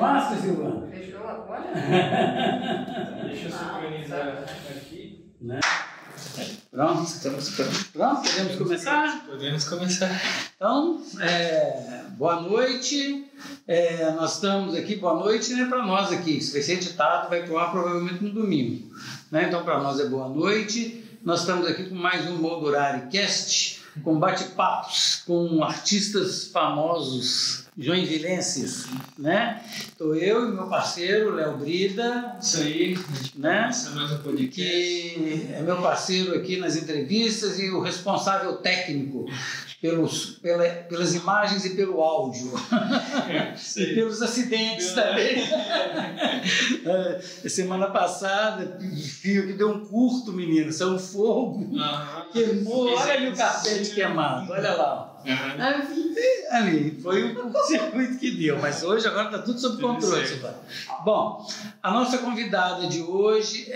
Massa, Silvana? Fechou agora? Deixa eu sincronizar aqui. Né? Pronto, estamos prontos? Podemos começar? Podemos começar. Então, boa noite. Nós estamos aqui, boa noite, né, para nós aqui. Se vai ser editado, vai pro ar provavelmente no domingo. Né? Então, para nós é boa noite. Nós estamos aqui com mais um Moldurari Cast, com bate-papos com artistas famosos joinvilenses, né? Estou eu e meu parceiro, Léo Brida. Isso aí, né? Isso é mais um podcast. Que é meu parceiro aqui nas entrevistas e o responsável técnico pelas imagens e pelo áudio. E pelos acidentes também. Semana passada, o fio que deu um curto, menino, saiu um fogo, queimou, olha ali o carpete queimado, olha lá. Ali, foi o circuito que deu, mas hoje agora está tudo sob controle. Bom, a nossa convidada de hoje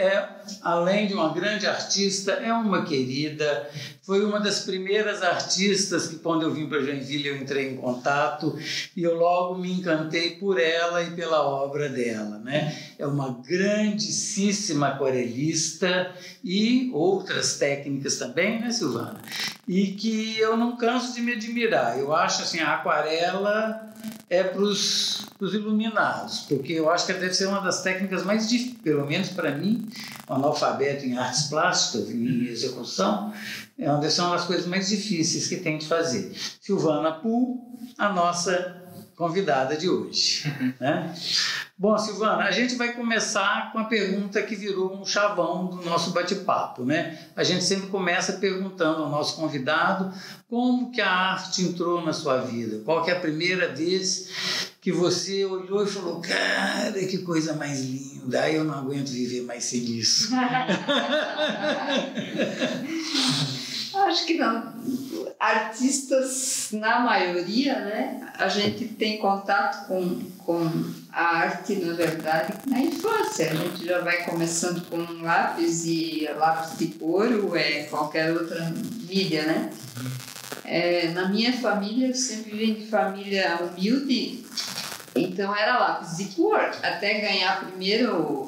além de uma grande artista, é uma querida, foi uma das primeiras artistas que quando eu vim para Joinville eu entrei em contato e eu logo me encantei por ela e pela obra dela, né? É uma grandíssima aquarelista e outras técnicas também, né, Silvana? E que eu não canso de me admirar. Eu acho assim, a aquarela é para os iluminados, porque eu acho que deve ser uma das técnicas mais difíceis, pelo menos para mim, um analfabeto em artes plásticas, em execução, deve ser uma das coisas mais difíceis que tem de fazer. Silvana Poo, a nossa convidada de hoje. Né? Bom, Silvana, a gente vai começar com a pergunta que virou um chavão do nosso bate-papo, né? A gente sempre começa perguntando ao nosso convidado como que a arte entrou na sua vida, qual que é a primeira vez que você olhou e falou, cara, que coisa mais linda, aí eu não aguento viver mais sem isso. Acho que não. Artistas, na maioria, né, a gente tem contato com a arte, na verdade, na infância. A gente já vai começando com um lápis de cor ou qualquer outra mídia, né? Na minha família, eu sempre vim de família humilde, então era lápis de cor, até ganhar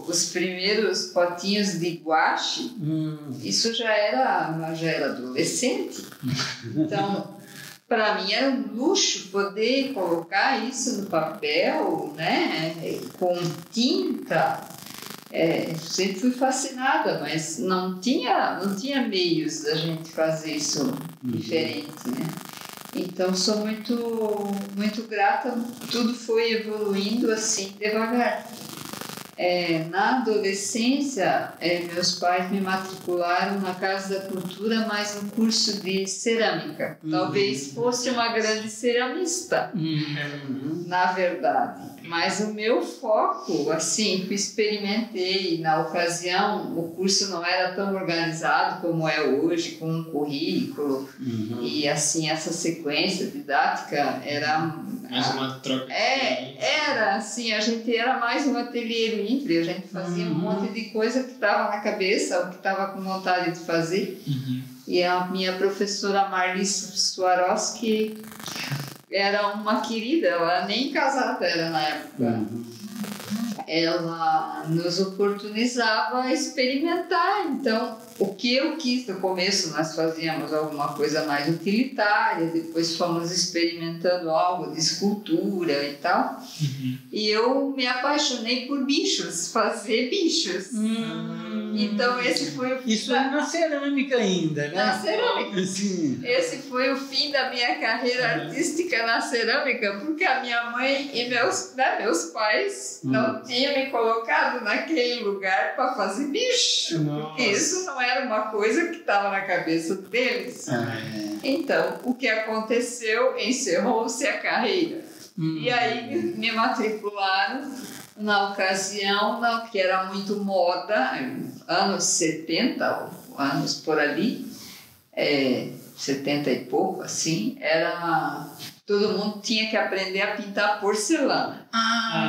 os primeiros potinhos de guache. Isso já era adolescente. Então, para mim era um luxo poder colocar isso no papel, né, com tinta. Sempre fui fascinada, mas não tinha meios da gente fazer isso diferente, né? Então, sou muito, muito grata, tudo foi evoluindo assim, devagar. Na adolescência, meus pais me matricularam na Casa da Cultura, mais um curso de cerâmica. Talvez fosse uma grande ceramista, na verdade. Mas o meu foco, assim, que experimentei na ocasião, o curso não era tão organizado como é hoje, com um currículo. E, assim, essa sequência didática era... Mais uma troca. Era, assim, a gente era mais um ateliê livre, a gente fazia um monte de coisa que estava na cabeça, ou que estava com vontade de fazer. E a minha professora Marlice Swarovski era uma querida, ela nem casada era na época. Ela nos oportunizava a experimentar. Então, o que eu quis no começo, nós fazíamos alguma coisa mais utilitária, depois fomos experimentando algo de escultura e tal. E eu me apaixonei por bichos, fazer bichos. Então, esse foi o fim. Isso é na cerâmica ainda, né? Na cerâmica. Sim. Esse foi o fim da minha carreira artística na cerâmica, porque a minha mãe e meus pais não tinham me colocado naquele lugar para fazer bicho. Porque isso não era uma coisa que estava na cabeça deles. Então, o que aconteceu, encerrou-se a carreira. E aí me matricularam na ocasião, que era muito moda, anos 70, anos por ali, 70 e pouco, assim, todo mundo tinha que aprender a pintar porcelana.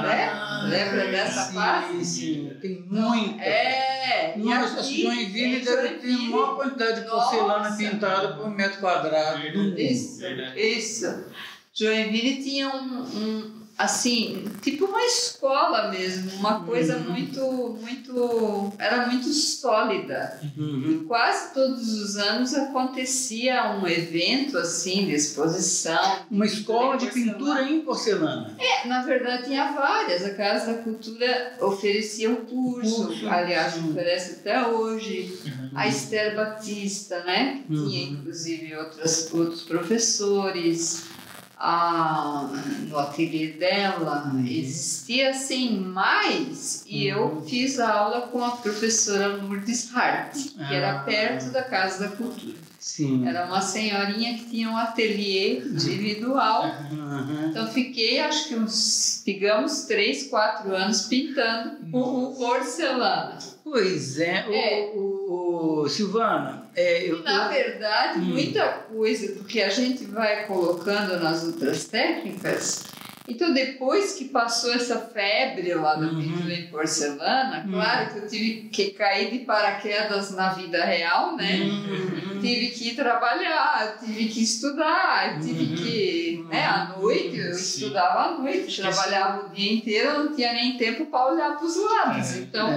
Né? Lembra dessa fase? Sim, tem muita. Nossa, Joinville deve ter a maior quantidade de porcelana pintada por metro quadrado. Isso. Joinville tinha assim, tipo uma escola mesmo, uma coisa era muito sólida. E quase todos os anos acontecia um evento assim de exposição. Uma escola de pintura em porcelana. Na verdade tinha várias. A Casa da Cultura oferecia um curso, aliás, oferece até hoje. A Esther Batista, né? Que tinha inclusive outros professores. No ateliê dela existia assim mais, e eu fiz a aula com a professora Lourdes Hart, que era perto da Casa da Cultura. Sim. Era uma senhorinha que tinha um ateliê individual. Então fiquei, acho que uns, digamos, 3, 4 anos pintando porcelana. Pois é. Silvana, na verdade, muita coisa do que a gente vai colocando nas outras técnicas, então depois que passou essa febre lá da pintura em porcelana, claro que eu tive que cair de paraquedas na vida real, né? Tive que ir trabalhar, tive que estudar, tive que... à noite, eu estudava à noite, trabalhava o dia inteiro, eu não tinha nem tempo para olhar para os lados. Então...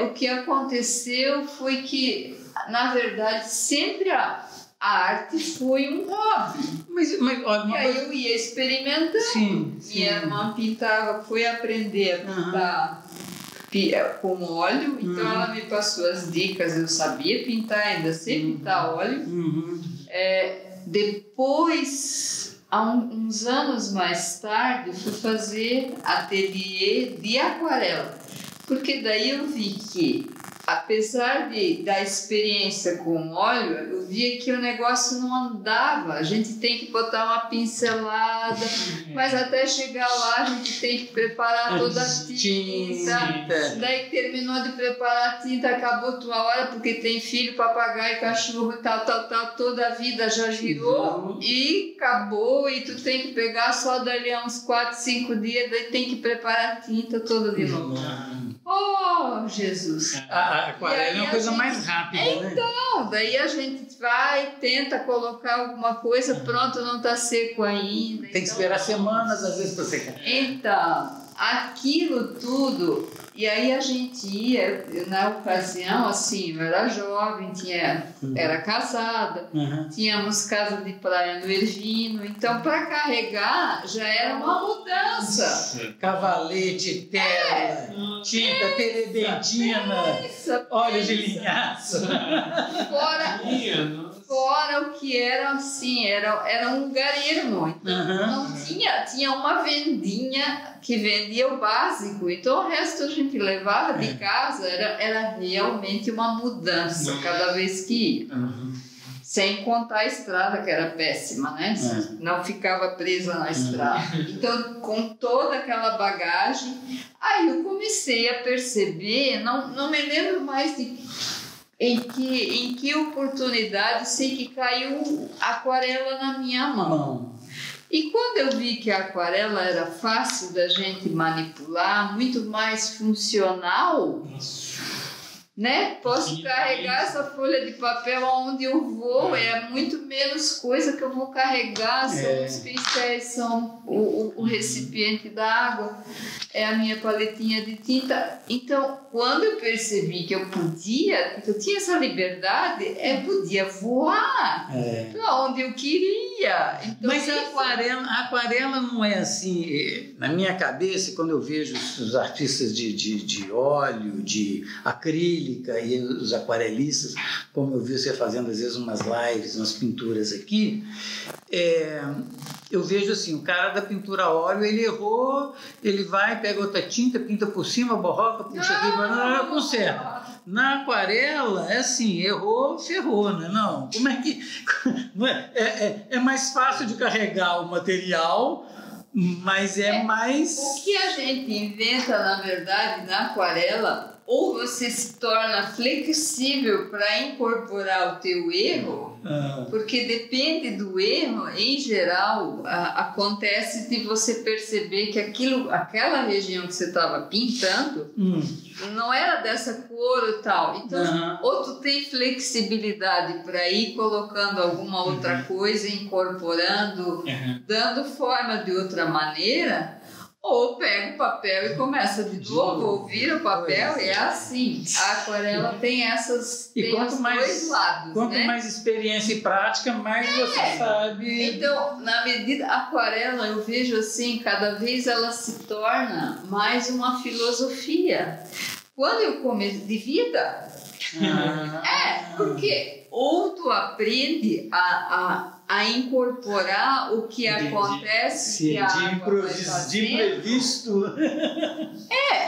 o que aconteceu foi que, na verdade, sempre a arte foi um hobby. E aí eu ia experimentando. Minha irmã pintava, foi aprender a pintar com óleo, então ela me passou as dicas, eu sabia pintar, ainda sei pintar óleo. Depois, há uns anos mais tarde, fui fazer ateliê de aquarela. Porque daí eu vi que, apesar da experiência com óleo, eu via que o negócio não andava. A gente tem que botar uma pincelada, mas até chegar lá a gente tem que preparar toda a tinta. Daí terminou de preparar a tinta, acabou a tua hora, porque tem filho, papagaio, cachorro, tal, toda a vida já girou e acabou, e tu tem que pegar só dali a uns 4, 5 dias, daí tem que preparar a tinta toda de novo. Oh, Jesus! A aquarela é uma coisa mais rápida, né? Então, daí a gente vai, tenta colocar alguma coisa, pronto, não está seco ainda. Tem que esperar semanas, às vezes, para secar. Então, aquilo tudo... E aí a gente ia, na ocasião, assim, eu era jovem, era casada, tínhamos casa de praia no Ervino, então para carregar já era uma mudança. Cavalete, tela, tinta, terebentina, óleo de linhaça. Fora o que era assim, era um garimpo. Então tinha uma vendinha que vendia o básico, então o resto a gente levava de casa, era realmente uma mudança cada vez que ia. Sem contar a estrada, que era péssima, né? Não ficava presa na estrada. Então, com toda aquela bagagem, aí eu comecei a perceber, não me lembro mais em que oportunidade, sei que caiu aquarela na minha mão. E quando eu vi que a aquarela era fácil da gente manipular, muito mais funcional, né? Posso carregar essa folha de papel aonde eu vou, é muito menos coisa que eu vou carregar, são os pincéis, são o recipiente da água, é a minha paletinha de tinta. Então, quando eu percebi que eu tinha essa liberdade, eu podia voar para onde eu queria. Então, mas a aquarela não é assim, na minha cabeça, quando eu vejo os artistas de óleo, de acrílica e os aquarelistas, como eu vi você fazendo às vezes umas lives, umas pinturas aqui, eu vejo assim, o cara da pintura a óleo, ele errou, ele vai, pega outra tinta, pinta por cima, borroca, puxa aqui, conserta. Na aquarela, é assim, errou, ferrou, né? Não, como é que... É mais fácil de carregar o material, mas mais... O que a gente inventa, na verdade, na aquarela, ou você se torna flexível para incorporar o teu erro, porque depende do erro, em geral, acontece de você perceber que aquela região que você estava pintando não era dessa cor e tal. Então, ou tu tem flexibilidade para ir colocando alguma outra coisa, incorporando, dando forma de outra maneira, ou pega o papel e começa de novo, ou vira o papel, e é assim. A aquarela tem esses dois lados. Quanto mais experiência e prática, mais você sabe. Então, na medida, a aquarela, eu vejo assim, cada vez ela se torna mais uma filosofia. Quando eu comecei de vida, porque ou tu aprende a incorporar o que acontece, que a água vai fazendo, de imprevisto.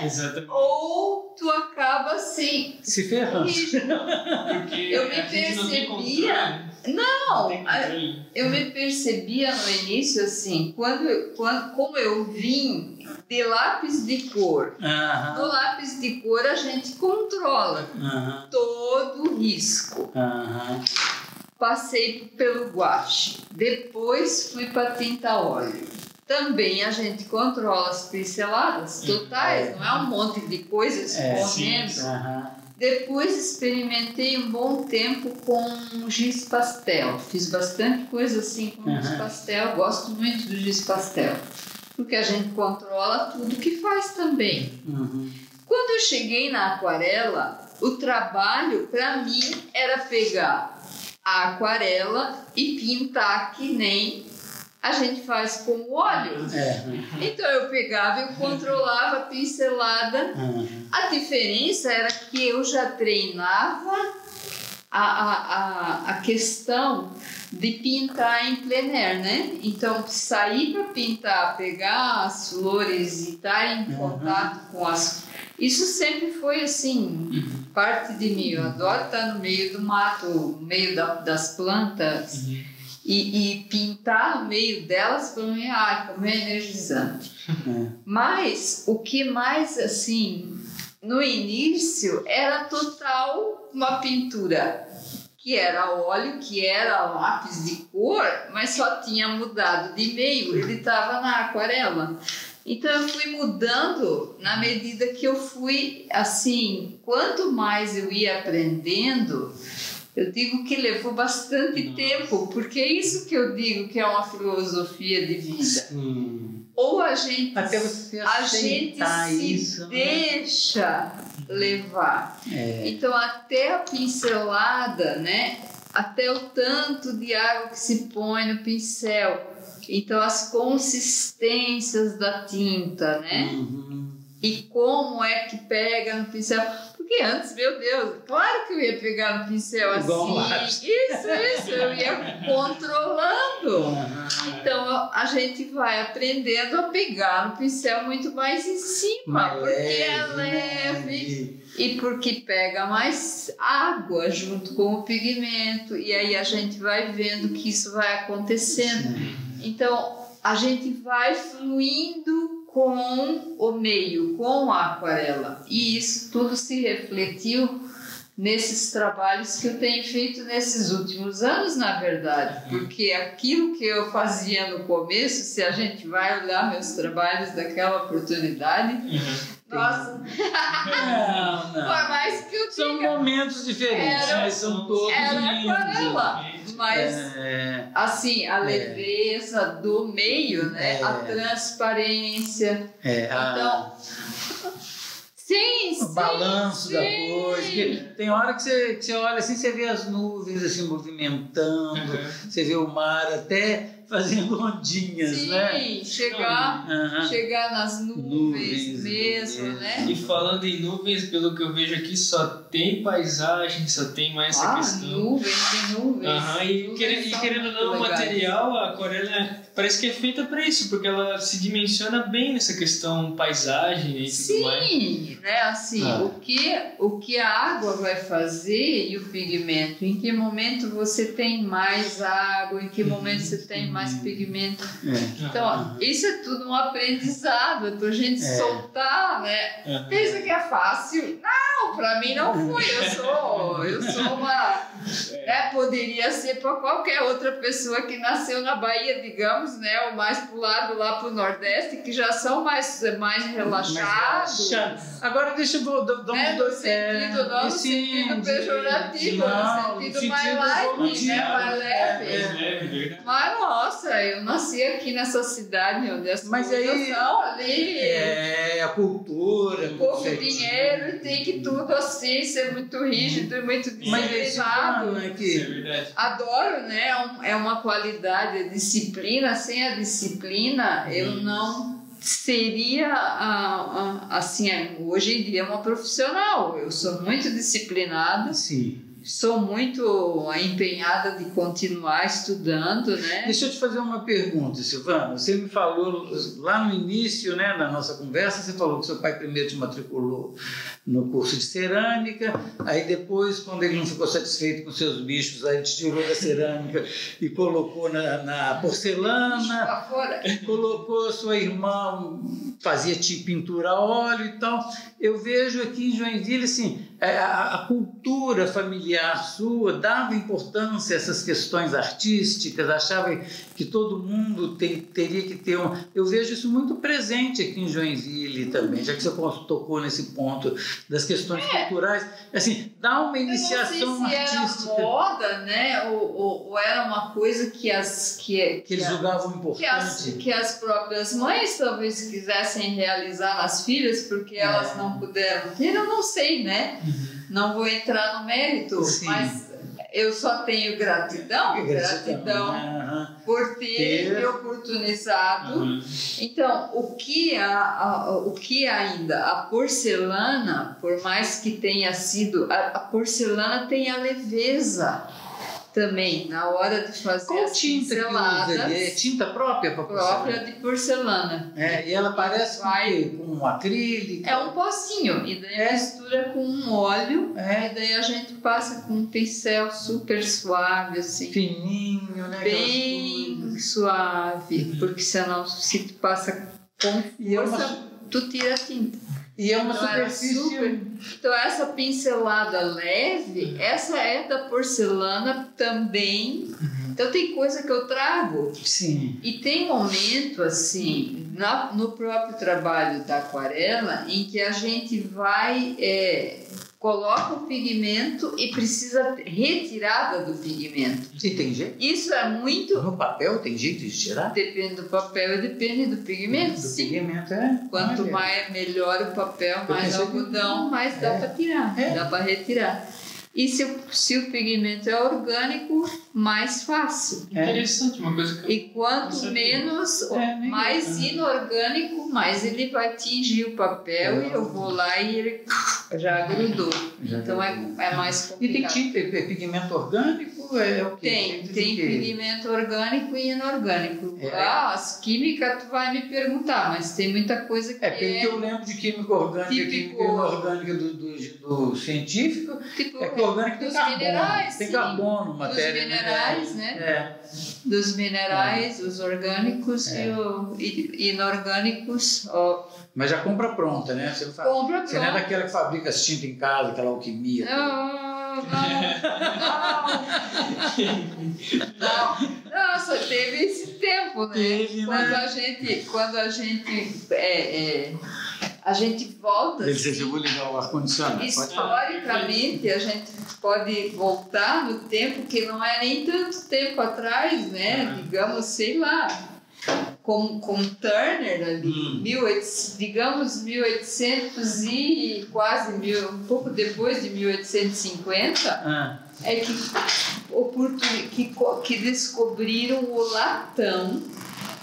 Exatamente. Ou tu acaba assim se ferrando. Porque eu me percebia. Eu me percebia no início assim, como eu vim de lápis de cor. No lápis de cor a gente controla todo o risco. Passei pelo guache, depois fui para tinta óleo. Também a gente controla as pinceladas totais, não é um monte de coisas correndo. Depois experimentei um bom tempo com giz pastel. Fiz bastante coisa assim com giz pastel. Gosto muito do giz pastel, porque a gente controla tudo que faz também. Quando eu cheguei na aquarela, o trabalho para mim era pegar a aquarela e pintar que nem a gente faz com o óleo. Então eu pegava e controlava a pincelada. A diferença era que eu já treinava a questão de pintar em plein air, né? Então sair para pintar, pegar as flores e estar em contato com as... Isso sempre foi assim, parte de mim. Eu adoro estar no meio do mato, no meio das plantas. E pintar no meio delas para mim, como é energizante. Mas o que mais, assim, no início era total uma pintura, que era óleo, que era lápis de cor, mas só tinha mudado de meio, ele estava na aquarela. Então eu fui mudando na medida que eu fui, assim, quanto mais eu ia aprendendo, eu digo que levou bastante tempo, porque é isso que eu digo que é uma filosofia de vida. Ou a gente se deixa levar. Então até a pincelada, né? Até o tanto de água que se põe no pincel. Então as consistências da tinta, né? E como é que pega no pincel. Porque antes, meu Deus, claro que eu ia pegar no pincel assim. Isso, eu ia controlando. Então a gente vai aprendendo a pegar no pincel muito mais em cima, porque é leve e porque pega mais água junto com o pigmento. E aí a gente vai vendo que isso vai acontecendo. Então a gente vai fluindo com o meio, com a aquarela. E isso tudo se refletiu nesses trabalhos que eu tenho feito nesses últimos anos, na verdade. Porque aquilo que eu fazia no começo, se a gente vai olhar meus trabalhos daquela oportunidade, nossa, não. Por mais que eu diga, são momentos diferentes, mas são todos lindos. Aquarela. Mas, assim, a leveza do meio, né? A transparência. Então, o balanço da coisa. Tem hora que você olha assim, você vê as nuvens assim movimentando, você vê o mar até fazendo ondinhas, né? Sim, chegar nas nuvens mesmo, né? E falando em nuvens, pelo que eu vejo aqui, só tem paisagem, só tem mais essa questão. Nuvens. E querendo ou não, o material, a aquarela parece que é feita para isso, porque ela se dimensiona bem nessa questão paisagem e tudo mais. Sim, né? Assim, o que a água vai fazer e o pigmento, em que momento você tem mais água, em que momento você tem mais mais pigmento. Então, isso é tudo um aprendizado, é pra gente soltar, né? Pensa que é fácil? Não, pra mim não foi. Eu sou uma... poderia ser para qualquer outra pessoa que nasceu na Bahia, digamos, né? Ou mais pro lado lá pro Nordeste, que já são mais relaxados. Agora deixa eu dar no sentido pejorativo, no sentido mais light, né? Mais leve. Mas nossa, eu nasci aqui nessa cidade onde as coisas são ali. A cultura. Pouco dinheiro e tem que tudo assim, ser muito rígido e muito disciplinado. Adoro, né? É uma qualidade, a disciplina. Sem a disciplina, eu não seria assim, hoje em dia uma profissional. Eu sou muito disciplinada. Sim. Sou muito empenhada de continuar estudando, né? Deixa eu te fazer uma pergunta, Silvana. Você me falou lá no início, né, da nossa conversa, você falou que seu pai primeiro te matriculou no curso de cerâmica, aí depois, quando ele não ficou satisfeito com seus bichos, aí ele te tirou da cerâmica e colocou na porcelana, colocou sua irmã, fazia pintura a óleo e tal. Eu vejo aqui em Joinville, assim, a cultura familiar sua dava importância a essas questões artísticas, achava que todo mundo teria que ter um... Eu vejo isso muito presente aqui em Joinville também, já que você tocou nesse ponto das questões culturais. Assim, dá uma iniciação artística. Era moda, né? Ou era uma coisa que eles julgavam importante. Que as próprias mães talvez quisessem realizar nas filhas, porque elas não puderam ter, eu não sei, né? Não vou entrar no mérito, mas eu só tenho gratidão por ter me oportunizado. Então, o que ainda? A porcelana, por mais que tenha sido... A porcelana tem a leveza também, na hora de fazer as pinceladas. É tinta própria para porcelana? Própria de porcelana. E ela parece com um acrílico? É um pocinho, e daí mistura com um óleo, e daí a gente passa com um pincel super suave, assim. Fininho, né? Bem suave, porque senão se tu passa com força, tu tira a tinta. E é uma superfície... Então, essa pincelada leve, essa é da porcelana também. Então, tem coisa que eu trago. Sim. E tem momento, assim, no próprio trabalho da aquarela, em que a gente vai... coloca o pigmento e precisa retirada do pigmento. E tem jeito? Isso é muito... No papel tem jeito de tirar? Depende do papel e depende do pigmento, sim. Pigmento, Quanto melhor o papel, mais algodão, mais dá para tirar, dá para retirar. E se o pigmento é orgânico, mais fácil. Interessante, uma coisa que E quanto menos, mais inorgânico, mais ele vai atingir o papel e eu vou lá e ele já grudou. Então é mais complicado. E tem tinta, pigmento orgânico? É o quê? Tem pigmento orgânico e inorgânico. As químicas tu vai me perguntar, mas tem muita coisa que porque eu lembro de química orgânica e química inorgânica do científico. Tipo, orgânico tem carbono. Minerais, tem carbono, matéria. Dos minerais, né? Dos minerais, os orgânicos e os inorgânicos. Mas já compra pronta, né? Você não é daquela que fabrica as tintas em casa, aquela alquimia. Não. Nossa, teve esse tempo, né? Quando a gente volta. Eu vou ligar o ar-condicionado. Historicamente, a gente pode voltar no tempo que não é nem tanto tempo atrás, né? Digamos, sei lá, com Turner ali, 1800 e quase um pouco depois de 1850, que descobriram o latão.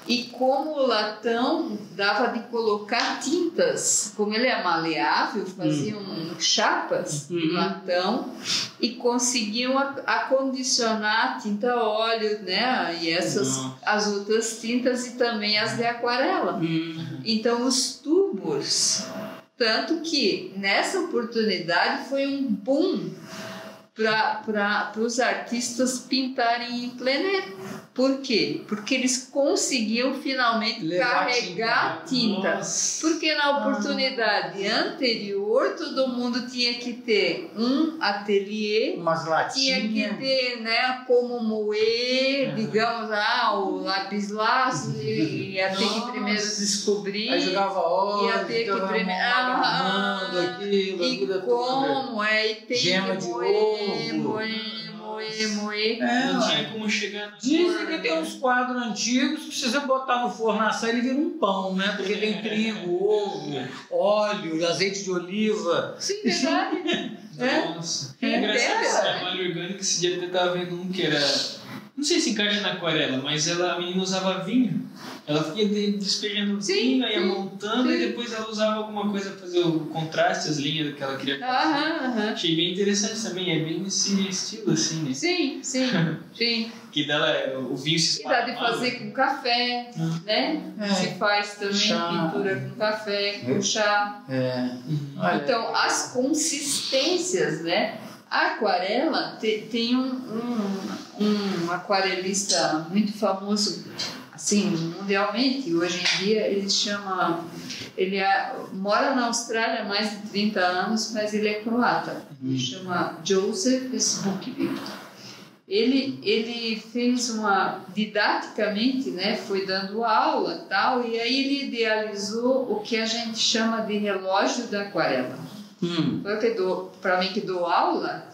E como o latão dava de colocar tintas, como ele é maleável, faziam chapas de latão e conseguiam acondicionar a tinta óleo, né? E as outras tintas e também as de aquarela. Então os tubos, tanto que nessa oportunidade foi um boom, para os artistas pintarem em pleneiro. Por quê? Porque eles conseguiam finalmente carregar tinta. Porque na oportunidade anterior, todo mundo tinha que ter um ateliê, tinha que ter, né, como moer, digamos, o lápis laço, ia ter que primeiro descobrir. Aí jogava óleo, ia ter que primeiro. E como é, e tem gema que de moer. Não tinha como chegar no Dizem que tem uns quadros antigos que se você botar no forno assar ele vira um pão, né? Porque tem trigo, ovo, óleo, azeite de oliva. Sim, verdade. Nossa. É engraçado esse trabalho orgânico. Esse dia eu estava vendo um que era... Não sei se encaixa na aquarela, mas a menina usava vinho. Ela ia despejando vinho, ia montando e depois ela usava alguma coisa para fazer o contraste, as linhas que ela queria fazer. Achei bem interessante também, é bem nesse estilo assim, né? Sim. Que dela, o vinho se espalha. E dá de fazer com café, né? Se faz também pintura com café, com chá. Então, as consistências, né? A aquarela tem um aquarelista muito famoso, assim, mundialmente. Hoje em dia ele chama... Ele mora na Austrália há mais de 30 anos, mas ele é croata. Ele chama Joseph Zbukvic. Ele fez didaticamente, né, foi dando aula e tal, e aí ele idealizou o que a gente chama de relógio da aquarela. Para mim que dou aula,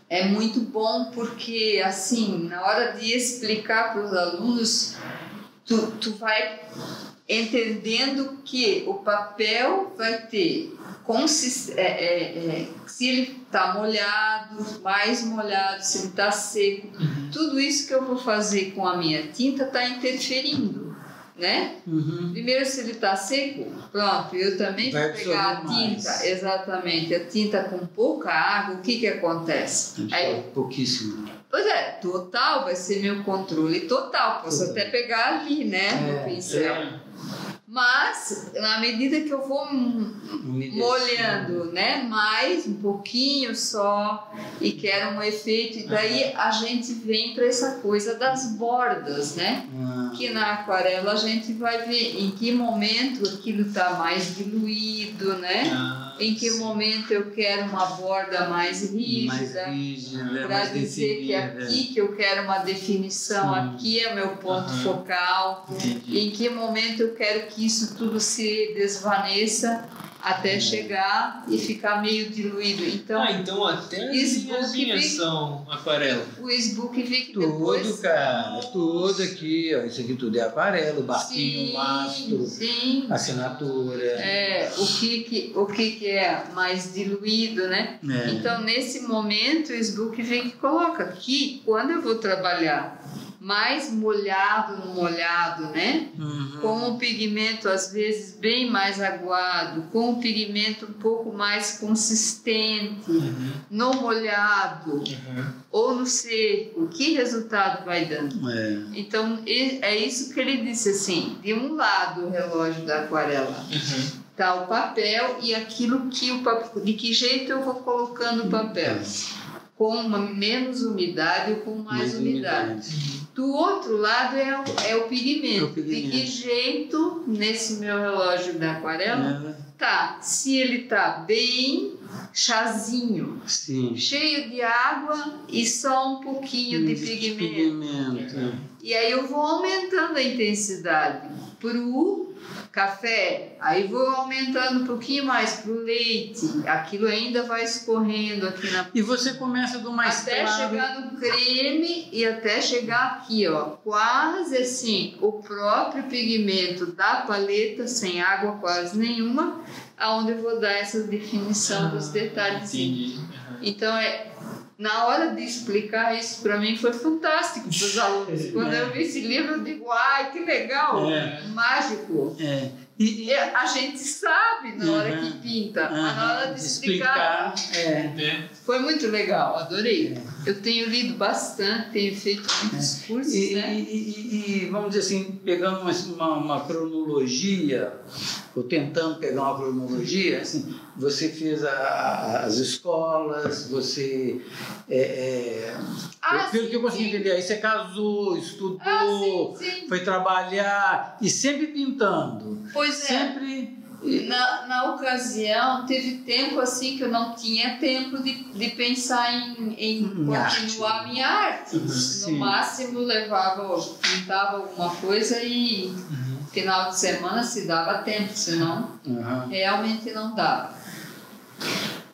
é muito bom porque, assim, na hora de explicar para os alunos, tu vai entendendo que o papel vai ter se ele está molhado, mais molhado, se ele está seco, tudo isso que eu vou fazer com a minha tinta está interferindo, né? Primeiro, se ele está seco, pronto, eu também vou pegar a tinta, exatamente, a tinta com pouca água, o que acontece? Aí, pouquíssimo. Pois é, total vai ser meu controle total, posso até pegar ali, né, no pincel. Mas, na medida que eu vou molhando, né, mais um pouquinho só, e quero um efeito, e daí a gente vem para essa coisa das bordas, né? Que na aquarela a gente vai ver em que momento aquilo está mais diluído, né? Em que momento eu quero uma borda mais rígida, para dizer que aqui que eu quero uma definição, aqui é meu ponto focal. Em que momento eu quero que isso tudo se desvaneça até chegar e ficar meio diluído. Então, então até as linhas são aquarela. O Zbukvic tudo, depois... tudo aqui, ó, isso aqui tudo é aquarela, o barquinho, o mastro, assinatura. O que é mais diluído, né? Então, nesse momento, o Zbukvic coloca que quando eu vou trabalhar mais molhado no molhado, né? Com o pigmento às vezes bem mais aguado, com o pigmento um pouco mais consistente, no molhado ou no seco, que resultado vai dando? Então é isso que ele disse assim: de um lado o relógio da aquarela tá o papel e aquilo que de que jeito eu vou colocando o papel, com menos umidade ou com mais umidade. Do outro lado é o pigmento. De que jeito, nesse meu relógio da aquarela, tá? Se ele tá bem chazinho, cheio de água e só um pouquinho de pigmento. E aí eu vou aumentando a intensidade pro café, aí vou aumentando um pouquinho mais pro leite, aquilo ainda vai escorrendo aqui na... E você começa do mais até claro... chegar no creme e até chegar aqui, ó, quase assim, o próprio pigmento da paleta, sem água quase nenhuma, aonde eu vou dar essa definição dos detalhes. Então na hora de explicar isso, para mim foi fantástico para os alunos. Quando eu vi esse livro, eu digo, ai, que legal, mágico. A gente sabe na hora que pinta, mas na hora de explicar foi muito legal, adorei. Eu tenho lido bastante, tenho feito muitos cursos, né? E vamos dizer assim, pegando uma cronologia, ou tentando pegar uma cronologia, assim, você fez as escolas, você... pelo que eu consegui entender, aí você casou, estudou, foi trabalhar e sempre pintando. Pois sempre... Na ocasião, teve tempo assim que eu não tinha tempo de pensar em continuar a minha arte. No máximo, pintava alguma coisa e final de semana se dava tempo, senão realmente não dava.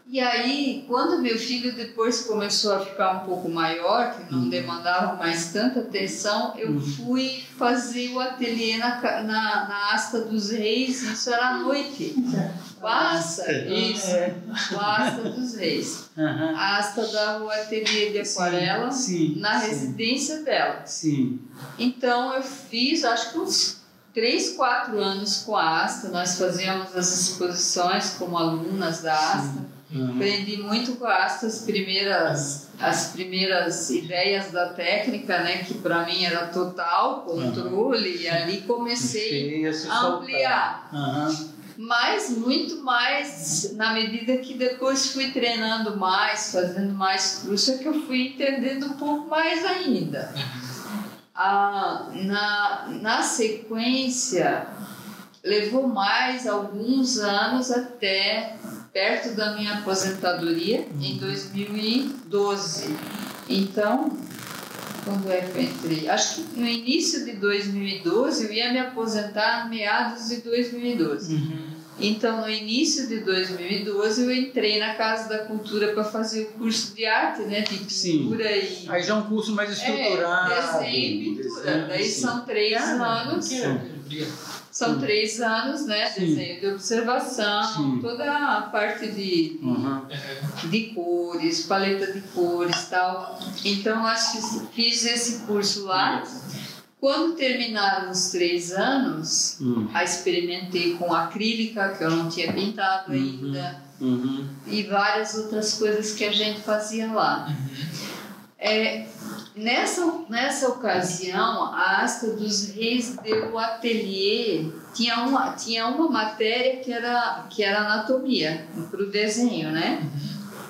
E aí, quando meu filho depois começou a ficar um pouco maior, que não demandava mais tanta atenção, eu fui fazer o ateliê na Asta dos Reis, isso era à noite. Asta dos Reis. A Asta dava o ateliê de aquarela na residência dela. Então, eu fiz, acho que uns 3, 4 anos com a Asta, nós fazíamos as exposições como alunas da Asta. Aprendi muito com a Asta as primeiras ideias da técnica, né, que para mim era total controle, e ali comecei a ampliar. Mas muito mais na medida que depois fui treinando mais, fazendo mais curso, é que eu fui entendendo um pouco mais ainda. Na sequência, levou mais alguns anos até perto da minha aposentadoria, em 2012. Então, quando é que eu entrei? Acho que no início de 2012, eu ia me aposentar no meados de 2012. Então, no início de 2012, eu entrei na Casa da Cultura para fazer o curso de arte, né? De pintura e... Aí já é um curso mais estruturado. Desenho e pintura. Daí são 3 anos. São 3 anos, né? Desenho de observação, toda a parte de cores, paleta de cores e tal. Então, fiz esse curso lá. Quando terminaram os 3 anos, aí experimentei com acrílica, que eu não tinha pintado ainda, e várias outras coisas que a gente fazia lá. Nessa ocasião, a Asta dos Reis deu o ateliê, tinha uma matéria que era anatomia, para o desenho, né?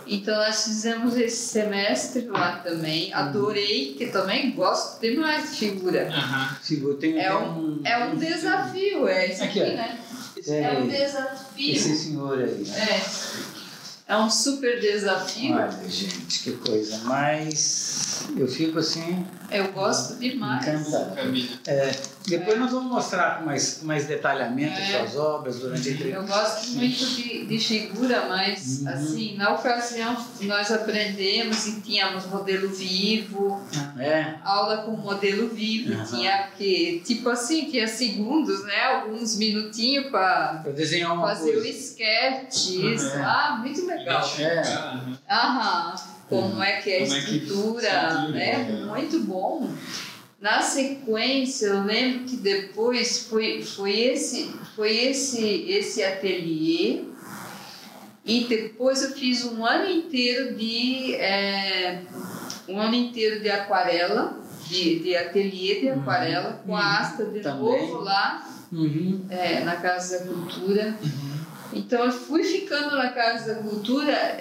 Então, nós fizemos esse semestre lá também. Adorei, que também gosto demais de figura. É um desafio, isso aqui, né? É um desafio. Esse senhor aí. É um super desafio. Olha, gente, que coisa. Mas eu fico assim... Eu gosto demais. Encantado. Depois nós vamos mostrar com mais detalhamento suas obras durante a entrevista. Eu gosto muito de figura, mas assim, na ocasião nós aprendemos e tínhamos modelo vivo, aula com modelo vivo, tinha tinha segundos, né? Alguns minutinhos para desenhar uma fazer coisa. o sketch, isso. Muito legal. Como é que é a estrutura, né? Muito bom. Na sequência, eu lembro que depois foi esse ateliê, e depois eu fiz um ano inteiro de aquarela, de ateliê de aquarela, com a Asta de novo lá, na Casa da Cultura. Então eu fui ficando na Casa da Cultura,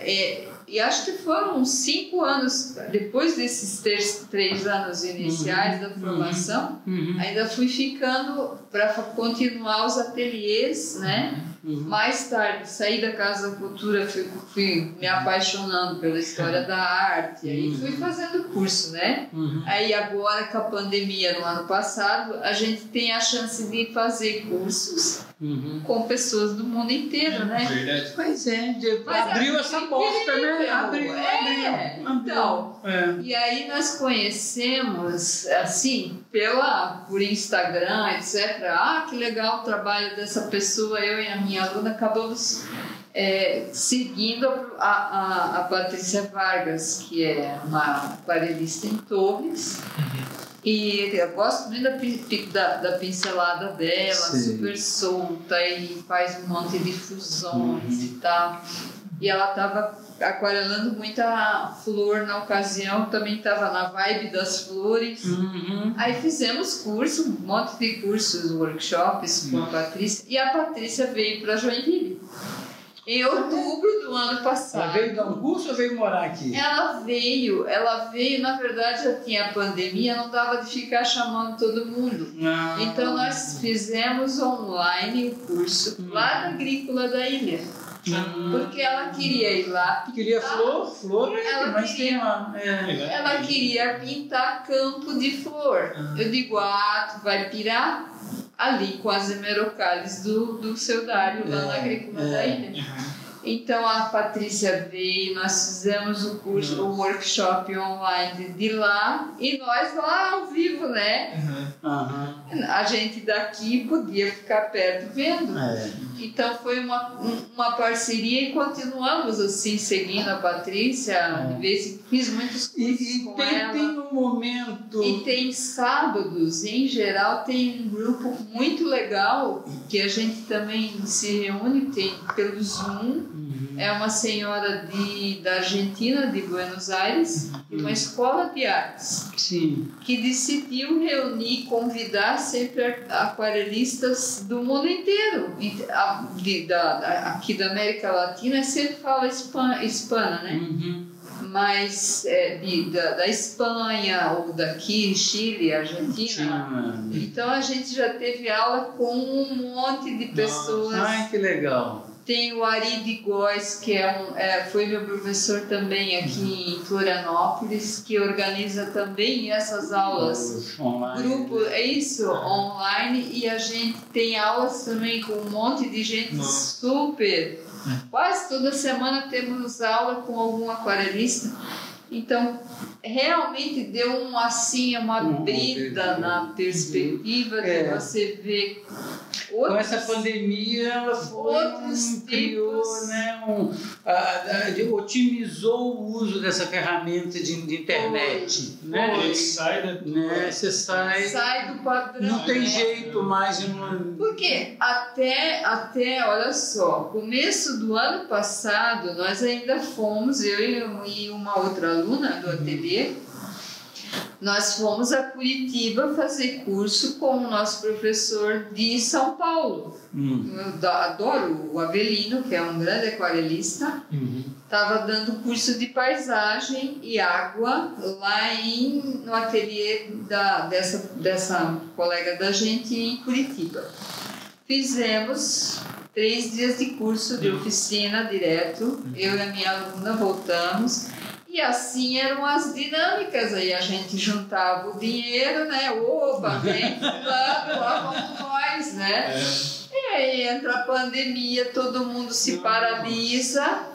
e acho que foram 5 anos, depois desses 3 anos iniciais da formação, ainda fui ficando para continuar os ateliês, né? Mais tarde, saí da Casa da Cultura, fui me apaixonando pela história da arte, aí fui fazendo curso, né? Aí agora, com a pandemia no ano passado, a gente tem a chance de fazer cursos com pessoas do mundo inteiro, né? Verdade. Mas abriu essa porta, né? Abriu. Então, e aí nós conhecemos, assim, por Instagram, etc. Que legal o trabalho dessa pessoa, eu e a minha aluna acabamos seguindo a Patrícia Vargas, que é uma aquarelista em Torres. E eu gosto muito da pincelada dela, Sim. super solta e faz um monte de fusões e tal. E ela estava aquarelando muita flor na ocasião, também estava na vibe das flores. Aí fizemos curso, um monte de cursos, workshops com a Patrícia. E a Patrícia veio para Joinville em outubro do ano passado. Ela veio dar um curso ou veio morar aqui? Ela veio, na verdade já tinha a pandemia, não dava de ficar chamando todo mundo. Então nós fizemos online o curso lá na Agrícola da ilha. Porque ela queria ir lá pintar. Queria flor, mas tem lá. Ela queria pintar campo de flor. Eu digo, tu vai pirar ali com as hemerocallis do seu Dário, lá na Agrícola da ilha. Então a Patrícia veio, nós fizemos o curso, o workshop online de lá e nós lá ao vivo, né? A gente daqui podia ficar perto vendo. Então foi uma parceria e continuamos assim, seguindo a Patrícia. De vez em fiz muitos cursos com ela. Tem um momento... E tem sábados, em geral, tem um grupo muito legal que a gente também se reúne, tem pelo Zoom. É uma senhora da Argentina, de Buenos Aires, de uma escola de artes, que decidiu reunir, convidar sempre aquarelistas do mundo inteiro. Aqui da América Latina sempre fala hispana, né? Mas da Espanha, ou daqui, Chile, Argentina. Então a gente já teve aula com um monte de pessoas. Ai, que legal! Tem o Ari de Góes, que foi meu professor também aqui em Florianópolis, que organiza também essas aulas. Grupo, online, e a gente tem aulas também com um monte de gente super. Quase toda semana temos aula com algum aquarelista. Então, realmente deu uma abrida na perspectiva de você ver outros, com essa pandemia, ela criou, né, otimizou o uso dessa ferramenta de internet. Você sai do padrão. Não tem jeito mais de Porque até, olha só, começo do ano passado, nós ainda fomos, eu e uma outra aluna do ateliê, nós fomos a Curitiba fazer curso com o nosso professor de São Paulo. Eu adoro o Avelino, que é um grande aquarelista. Estava dando curso de paisagem e água lá no ateliê dessa colega da gente em Curitiba. Fizemos 3 dias de curso de oficina direto. Eu e a minha aluna voltamos. E assim eram as dinâmicas, aí a gente juntava o dinheiro, né? Opa, vem fulano, lá vamos nós, né? E aí entra a pandemia, todo mundo se paralisa,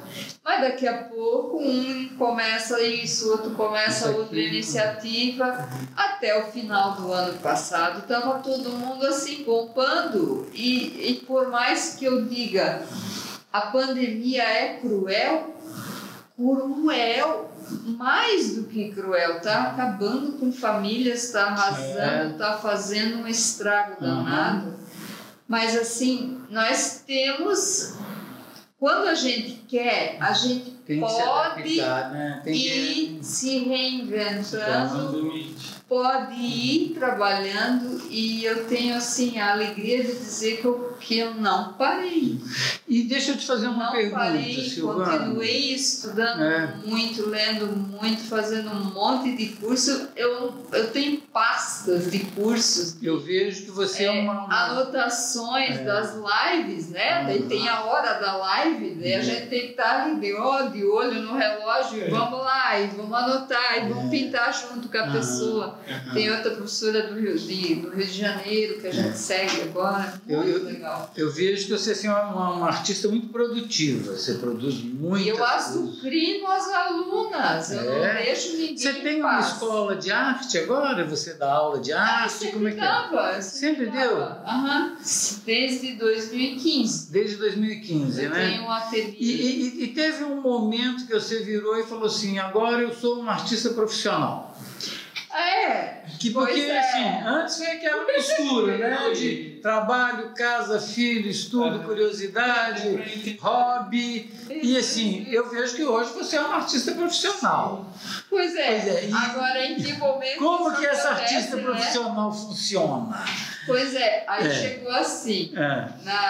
mas daqui a pouco um começa isso, outro começa outra iniciativa. Até o final do ano passado estava todo mundo assim bombando. E por mais que eu diga, a pandemia é cruel, mais do que cruel, está acabando com famílias, está arrasando, está fazendo um estrago danado. Mas assim, nós temos, quando a gente quer, a gente pode ir se reinventando, pode ir trabalhando, e eu tenho assim a alegria de dizer que eu não parei. E deixa eu te fazer uma pergunta, parei, Silvana. Continuei estudando muito, lendo muito, fazendo um monte de curso. Eu tenho pastas de cursos. Eu vejo que você anotações das lives, né? Daí tem a hora da live, daí a gente tem que estar ali de olho no relógio, vamos lá, e vamos anotar, e vamos pintar junto com a pessoa. Tem outra professora do Rio de Janeiro que a gente segue agora, muito legal. Eu vejo que você é uma artista muito produtiva, você produz muito. E eu açucrino as alunas, eu não deixo ninguém. Você tem uma escola de arte agora? Você dá aula de arte? Como é que é? Sempre deu? Desde 2015. Desde 2015, né? Tenho um ateliê. E teve um momento que você virou e falou assim, agora eu sou uma artista profissional. Porque assim, antes foi aquela mistura, né? De trabalho, casa, filho, estudo, curiosidade, hobby. E assim, eu vejo que hoje você é um artista profissional. Pois é. Agora, em que momento como que essa acontece, artista profissional funciona? Pois é, aí chegou assim,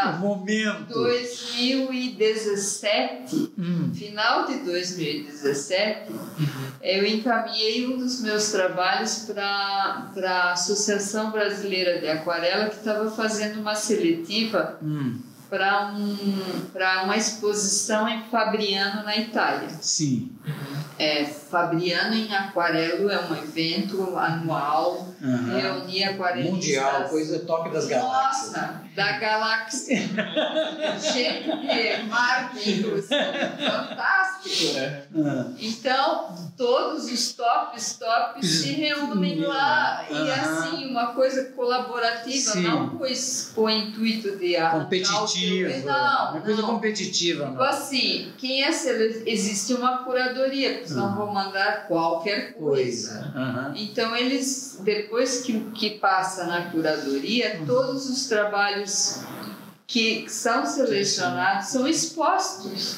no momento 2017, final de 2017, eu encaminhei um dos meus trabalhos para a Associação Brasileira de Aquarela, que estava fazendo uma seletiva para uma exposição em Fabriano, na Itália. Sim. Fabriano em Aquarelo é um evento anual, reunir aquarelistas. Mundial, coisa top das galáxias. Nossa, da galáxia. Gente de Marte, inclusive, fantástico. Então, todos os tops se reúnem lá. E assim, uma coisa colaborativa, não com o intuito de competitiva. Uma coisa competitiva. Tipo assim, quem existe uma curadoria, porque não vão mandar qualquer coisa. Então, eles, depois que passa na curadoria, todos os trabalhos que são selecionados são expostos.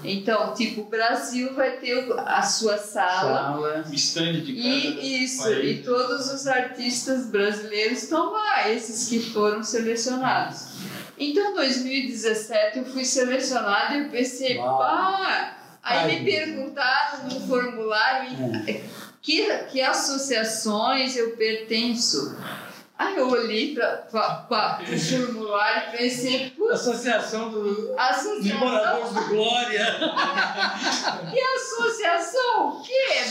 Então, tipo, o Brasil vai ter a sua sala. Stand de e todos os artistas brasileiros estão lá, esses que foram selecionados. Então, em 2017, eu fui selecionada e eu pensei, aí me perguntaram no formulário que associações eu pertenço. Aí eu olhei para o formulário e pensei, Associação dos Moradores do Glória. Que associação? O quê?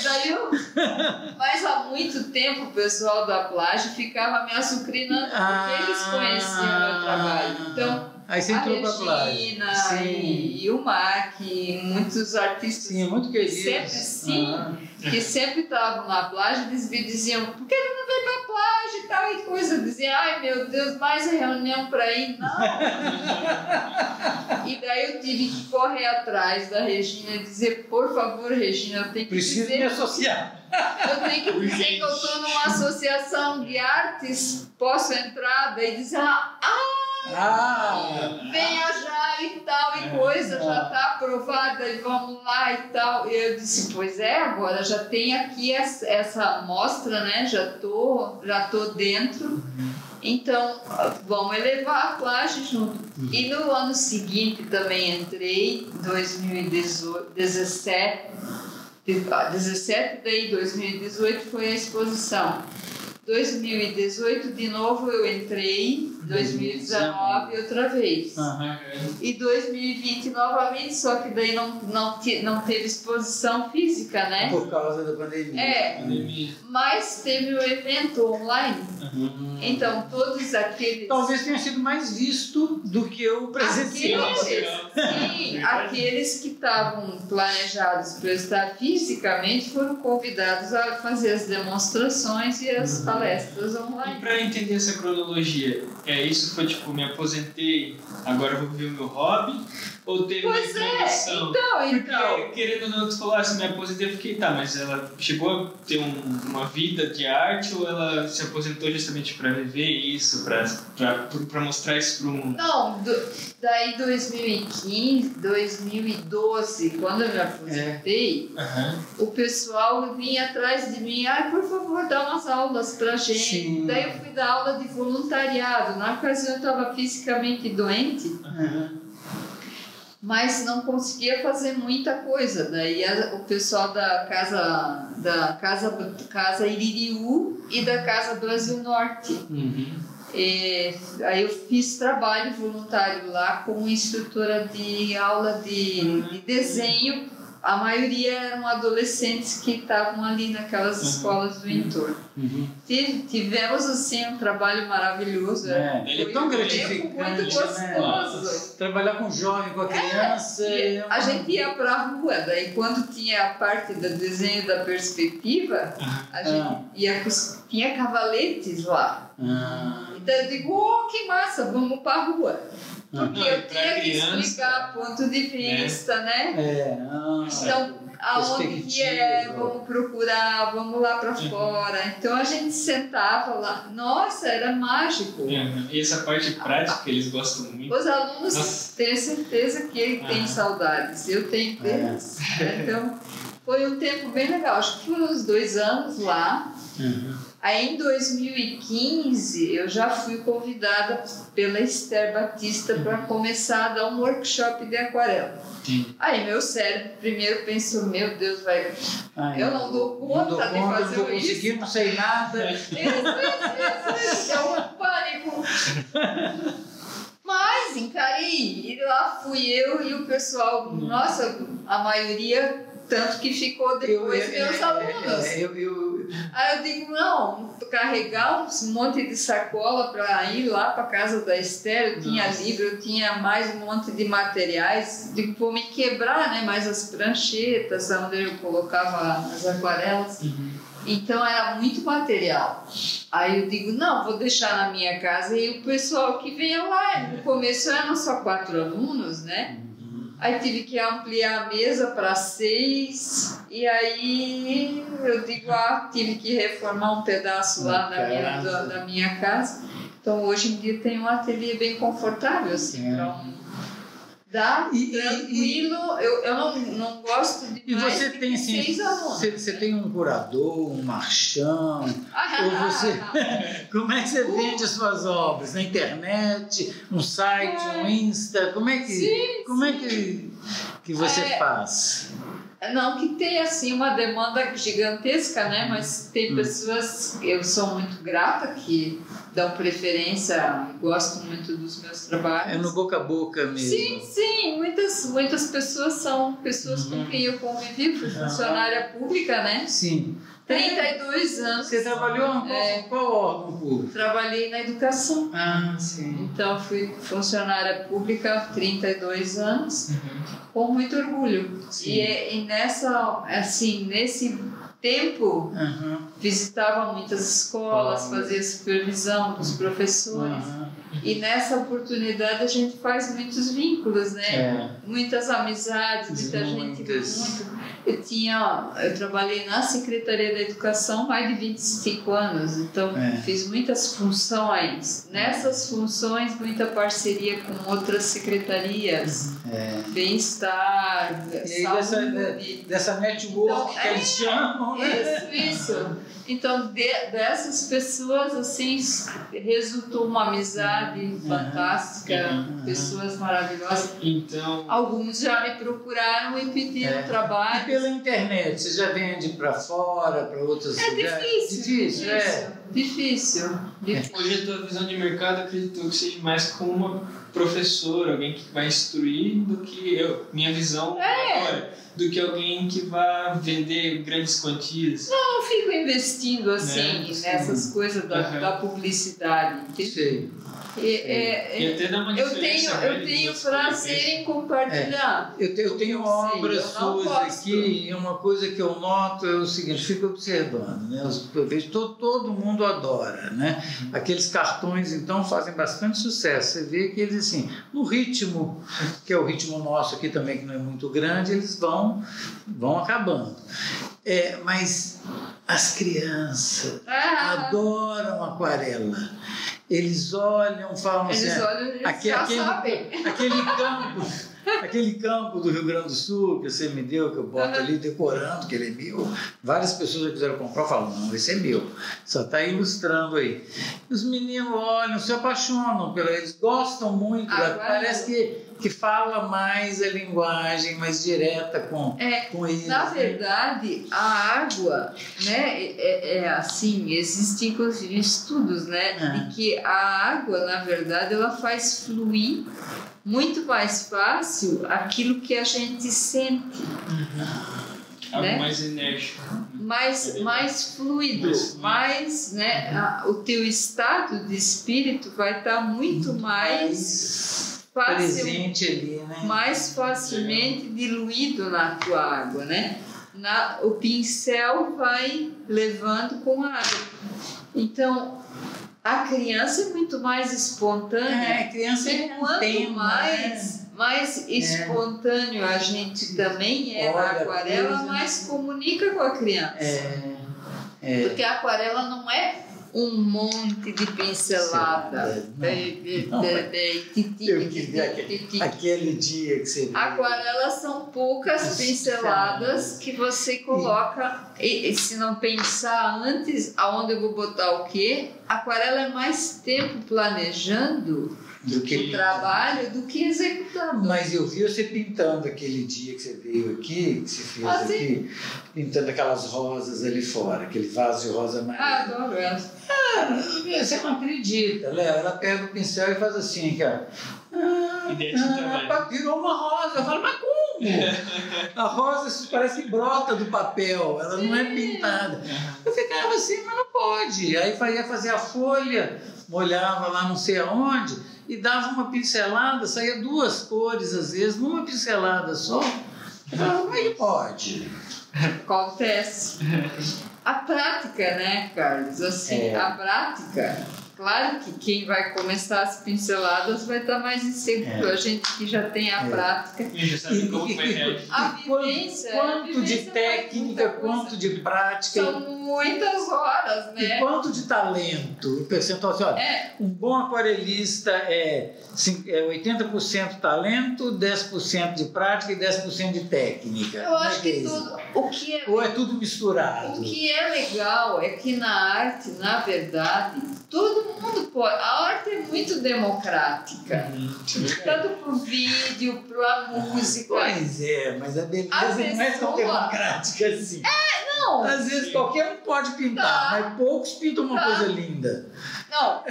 Mas há muito tempo o pessoal da Plágio ficava me açucrinando porque eles conheciam o meu trabalho. Então, aí você entrou para a Regina e o Mark, muitos artistas muito que sempre estavam na Plágio, eles me diziam, por que ele não veio para a Plágio e tal e coisa? Eu dizia, ai meu Deus, mais reunião para ir? Não. E daí eu tive que correr atrás da Regina e dizer, por favor, Regina, eu tenho que Preciso me associar. Eu tenho que dizer que eu estou numa associação de artes, posso entrar? Daí dizer, venha já e tal, e coisa, já está aprovada, e vamos lá e tal. E eu disse, pois agora já tem aqui essa amostra, né? Já tô dentro. Então, vamos elevar a Plágio junto. E no ano seguinte também entrei, 2017, daí 2018 foi a exposição. 2018 de novo eu entrei, 2019 outra vez. E 2020 novamente, só que daí não teve exposição física, né? Por causa da pandemia. Mas teve o evento online. Então todos aqueles... Talvez tenha sido mais visto do que o presencial. Aqueles que estavam planejados para estar fisicamente foram convidados a fazer as demonstrações e as palestras online. E para entender essa cronologia, isso foi tipo, me aposentei, agora vou viver o meu hobby, ou teve uma transição? Porque, querendo ou não, tu falou, se me aposentei, eu fiquei, mas ela chegou a ter uma vida de arte, ou ela se aposentou justamente para viver isso, para mostrar isso para o mundo? Não, daí 2015, 2012, quando eu me aposentei, o pessoal vinha atrás de mim, por favor, dá umas aulas pra gente. Sim. Daí eu fui dar aula de voluntariado. Na ocasião eu estava fisicamente doente, mas não conseguia fazer muita coisa. Daí o pessoal da Casa Iririú e da Casa Brasil Norte. Aí eu fiz trabalho voluntário lá como instrutora de aula de desenho. A maioria eram adolescentes que estavam ali naquelas escolas do entorno. Tivemos assim um trabalho maravilhoso. Ele é tão gratificante, muito gostoso. Trabalhar com jovem, com a criança. A gente ia para a rua, daí quando tinha a parte do desenho da perspectiva, a gente tinha cavaletes lá. Então eu digo, que massa, vamos para a rua. Porque eu tinha que explicar ponto de vista, né? Então, aonde que vamos procurar, vamos lá para fora. Então a gente sentava lá, nossa, era mágico. E essa parte prática eles gostam muito. Os alunos têm certeza que ele tem saudades, eu tenho deles. Então foi um tempo bem legal, acho que foram uns 2 anos lá. Aí em 2015 eu já fui convidada pela Esther Batista para começar a dar um workshop de aquarela. Aí meu cérebro primeiro pensou, meu Deus, eu não dou conta de fazer isso. Não consegui, não sei nada. Isso, deu um pânico. Mas encarei, e lá fui eu e o pessoal, nossa, a maioria, tanto que ficou depois meus alunos. Aí eu digo, não, carregar um monte de sacola para ir lá para casa da Esther, eu tinha livro, eu tinha mais um monte de materiais, digo, vou me quebrar, né, mais as pranchetas, onde eu colocava as aquarelas. Então era muito material. Aí eu digo, não, vou deixar na minha casa e o pessoal que venha lá. No começo eram só 4 alunos, né? Aí tive que ampliar a mesa para 6 e aí eu digo, tive que reformar um pedaço lá da minha casa. Então hoje em dia tem um ateliê bem confortável, assim, tranquilo. Eu não gosto de e mais você tem assim, 6 alunos. Você tem um curador, um marchão, ou você como é que você vende as suas obras? Na internet, um site, um Insta, como é que você faz? Não que tenha assim uma demanda gigantesca, né? Mas tem pessoas, eu sou muito grata que dão preferência, gosto muito dos meus trabalhos. É no boca a boca mesmo. Sim, muitas pessoas são pessoas com quem eu convivi, fui funcionária pública, né? Sim. 32 anos. Você trabalhou em qual órgão público? Trabalhei na educação. Sim. Então fui funcionária pública 32 anos, com muito orgulho. E nesse tempo visitava muitas escolas, fazia supervisão dos professores. E nessa oportunidade a gente faz muitos vínculos, né? Muitas amizades, muita gente. Eu trabalhei na Secretaria da Educação mais de 25 anos, então fiz muitas funções. Nessas funções, muita parceria com outras secretarias, bem-estar, saúde. Dessa network que eles chamam, né? Isso. Então, dessas pessoas, assim, resultou uma amizade fantástica, pessoas maravilhosas. Então, alguns já me procuraram e pediram trabalho. E pela internet, você já vende para fora, para outros lugares? Difícil. Hoje a tua visão de mercado, acredito que seja mais como uma professora, alguém que vai instruir, do que minha visão agora. Do que alguém que vai vender grandes quantias. Não, eu fico investindo assim nessas coisas da publicidade. Sei. E até dá uma diferença. Eu tenho prazer em compartilhar. Eu tenho obras suas aqui, e uma coisa que eu noto é o seguinte, fico observando, né? Eu vejo todo mundo adora, né? Aqueles cartões, então, fazem bastante sucesso. Você vê que eles, assim, no ritmo, que é o ritmo nosso aqui também, que não é muito grande, eles vão acabando. Mas as crianças adoram aquarela. Eles olham, falam assim, aquele campo do Rio Grande do Sul que você me deu, que eu boto ali decorando, que ele é meu. Várias pessoas já quiseram comprar, falam, não, esse é meu, só está ilustrando aí. Os meninos olham, se apaixonam eles gostam muito, parece que fala mais a linguagem mais direta com eles. Na verdade, a água, né, assim, existem inclusive estudos, né, de que a água, na verdade, ela faz fluir muito mais fácil aquilo que a gente sente. Algo mais enérgico. Mais fluido, né, o teu estado de espírito vai estar muito mais presente ali, né? Mais facilmente diluído na tua água, né? O pincel vai levando com a água. Então, a criança é muito mais espontânea. A criança e quanto mais mais espontâneo a gente também é na aquarela, mas comunica com a criança. Porque a aquarela não é um monte de pincelada. Aquele dia que você viu. Aquarelas são poucas pinceladas que você coloca, e se não pensar antes aonde eu vou botar o quê, aquarela é mais tempo planejando o trabalho do que executando. Mas eu vi você pintando aquele dia que você veio aqui, que você fez aqui, pintando aquelas rosas ali fora, aquele vaso de rosa amarela. Adoro elas. Você não acredita, Léo. Ela pega o pincel e faz assim, cara. Virou uma rosa. Eu falo, mas como? A rosa parece que brota do papel, ela não é pintada. Eu ficava assim, mas não pode. Aí ia fazer a folha, molhava lá não sei aonde e dava uma pincelada, saía 2 cores às vezes, numa pincelada só. Eu falava, como é que pode? Acontece. A prática, né, Carlos? Assim, a prática, claro que quem vai começar as pinceladas vai estar mais inseguro. A gente que já tem a prática. E já sabe como vai reagir. A vivência. Quanto de técnica, quanto de prática. São muitas horas, né? E quanto de talento. O percentual, assim, olha, um bom aquarelista é 80% talento, 10% de prática e 10% de técnica. Eu acho que tudo. Ou é tudo misturado? O que é legal é que na arte, na verdade, todo mundo pode. A arte é muito democrática. Tanto pro vídeo, pra música. Pois é, mas a beleza não é tão democrática assim. Não. Às vezes qualquer um pode pintar, mas poucos pintam uma coisa linda. Não.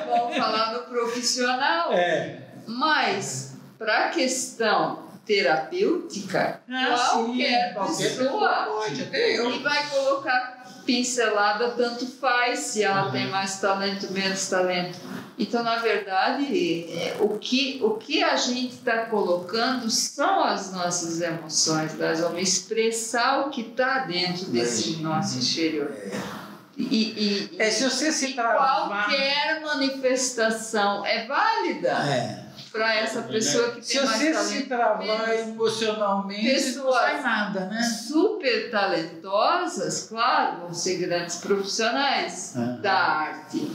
Vamos falar no profissional. Mas, para a questão terapêutica, qualquer pessoa pode, até eu. E vai colocar pincelada, tanto faz se ela tem mais talento, menos talento. Então, na verdade, o que a gente está colocando são as nossas emoções. Nós vamos expressar o que está dentro desse nosso interior. Se você se travar... Qualquer manifestação é válida. Para essa pessoa que tem mais talento. Se você se travar emocionalmente, não sai nada, né? Super talentosas, claro, vão ser grandes profissionais da arte.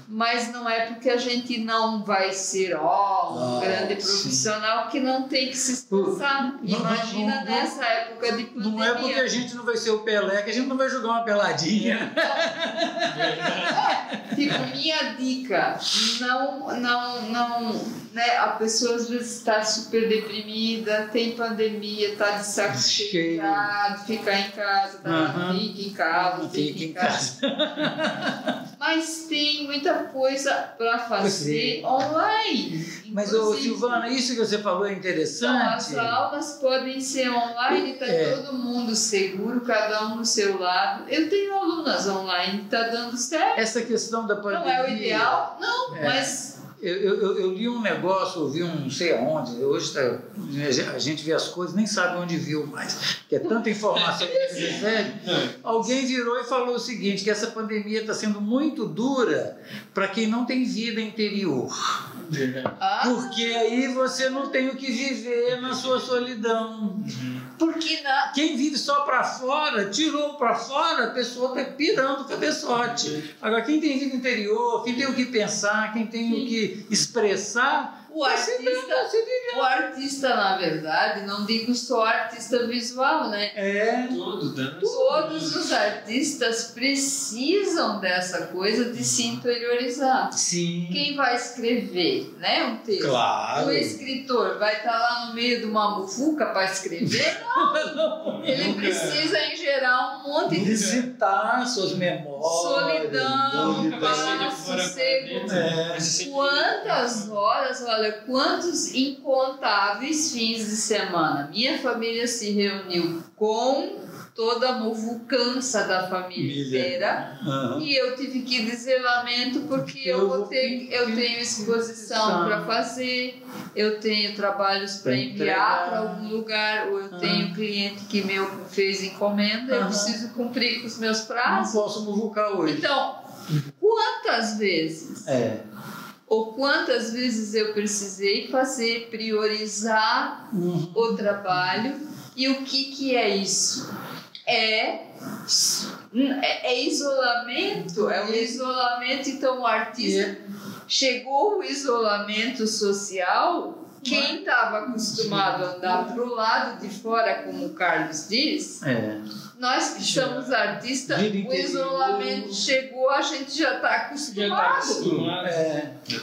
Mas não é porque a gente não vai ser um grande profissional que não tem que se esforçar. Imagina nessa época de pandemia. Não é porque a gente não vai ser o Pelé que a gente não vai jogar uma peladinha. Tipo, minha dica, não, né? A pessoa às vezes está super deprimida, tem pandemia, está de saco cheio, fica em casa, fica em casa. Mas tem muita coisa para fazer online. Mas, Silvana, isso que você falou é interessante. Então, as aulas podem ser online, está todo mundo seguro, cada um no seu lado. Eu tenho alunas online, está dando certo. Essa questão da pandemia... Não é o ideal? Não, mas... Eu li um negócio, ouvi não sei aonde, hoje a gente vê as coisas, nem sabe onde viu mais, que é tanta informação que você recebe. Alguém virou e falou o seguinte, que essa pandemia está sendo muito dura para quem não tem vida interior. Porque aí você não tem o que viver na sua solidão. Porque quem vive só para fora, tirou para fora, a pessoa está pirando o cabeçote. Agora, quem tem vida interior, quem tem o que pensar, quem tem o que expressar, o artista, na verdade, não digo só artista visual, né? Todos os artistas precisam dessa coisa de se interiorizar. Sim. Quem vai escrever, né, um texto? Claro. O escritor vai estar lá no meio de uma mufuca para escrever? Não. Ele precisa, em geral, um monte de... Visitar suas memórias. Solidão, paz, sossego. Quantas horas, olha, quantos incontáveis fins de semana minha família se reuniu com toda a muvucança da família inteira e eu tive que dizer lamento porque eu tenho exposição para fazer, eu tenho trabalhos para enviar para algum lugar, ou eu tenho cliente que fez encomenda, eu preciso cumprir com os meus prazos. Não posso muvucar hoje. Então, quantas vezes? ou quantas vezes eu precisei priorizar o trabalho. E o que é isso? É isolamento, é um isolamento. Então o artista chegou o isolamento social. Quem estava acostumado a andar para o lado de fora, como o Carlos diz, nós que somos artistas, o isolamento chegou, a gente já está acostumado.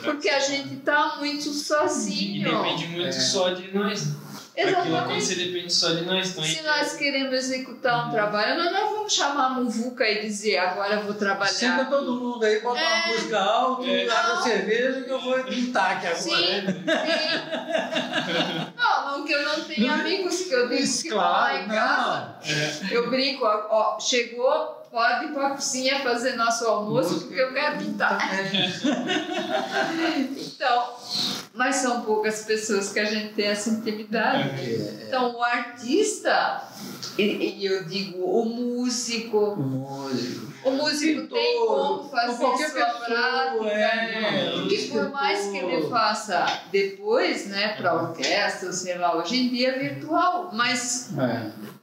Porque a gente está muito sozinho. E depende muito só de nós. Aquilo acontecer depende só de nós. Então se nós queremos executar um trabalho, nós não vamos chamar a muvuca e dizer agora eu vou trabalhar. Senta todo mundo aí, bota uma música alta, abre cerveja que eu vou pintar aqui agora. Sim. Não que eu não tenha amigos, que eu digo que lá em casa. Eu brinco, chegou, pode ir para a cozinha fazer nosso almoço porque eu quero pintar. Então, mas são poucas pessoas que a gente tem essa intimidade. Então, o artista, e eu digo, o músico tem como fazer sua prática. Porque por mais que ele faça depois, né, para a orquestra, sei lá, hoje em dia é virtual, mas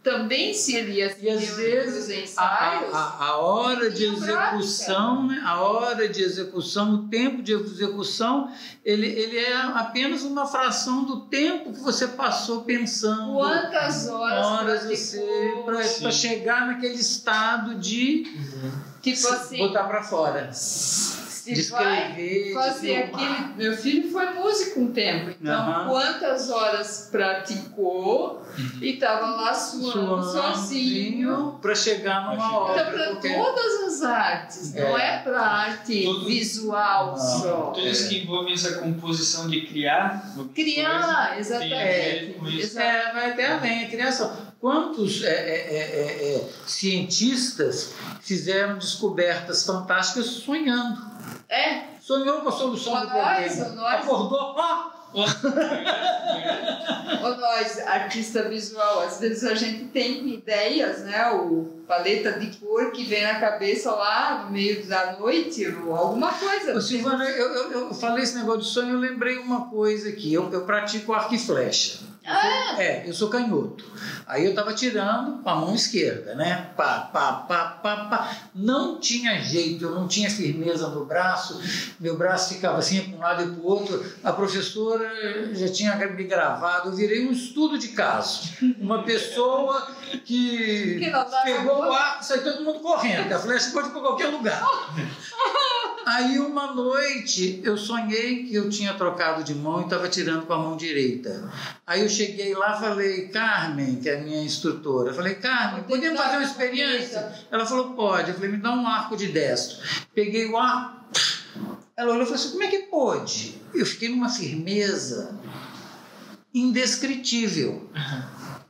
também se ele ia e às vezes ensaios, a hora de execução, né, a hora de execução, o tempo de execução, ele é apenas uma fração do tempo que você passou pensando. Quantas horas para chegar naquele estado de tipo assim, botar para fora. De escrever, fazer aquilo. Meu filho foi músico um tempo, então quantas horas praticou e estava lá suando sozinho para chegar numa hora. Então, para todas as artes, não é para arte visual só. Todos que envolvem essa composição de criar. Exatamente. Vai até além, a criação. Quantos cientistas fizeram descobertas fantásticas sonhando? Sonhou com a solução do problema. Acordou, Ou nós, artista visual, às vezes a gente tem ideias, né? O paleta de cor que vem na cabeça lá no meio da noite, ou alguma coisa. Silvana, eu falei esse negócio de sonho, eu lembrei uma coisa aqui. Eu pratico arco e flecha. Eu sou canhoto. Aí eu estava tirando com a mão esquerda, né? Não tinha jeito, eu não tinha firmeza no braço, meu braço ficava assim para um lado e para o outro. A professora já tinha me gravado, eu virei um estudo de caso. Uma pessoa que pegou o arco e saiu todo mundo correndo, que a flecha pode ir para qualquer lugar. Aí uma noite eu sonhei que eu tinha trocado de mão e estava tirando com a mão direita. Aí eu cheguei lá e falei, Carmen, que é a minha instrutora, eu falei, Carmen, podemos fazer uma experiência? Ela falou, pode. Eu falei, me dá um arco de destro. Peguei o arco, ela olhou e falou assim, como é que pode? Eu fiquei numa firmeza indescritível.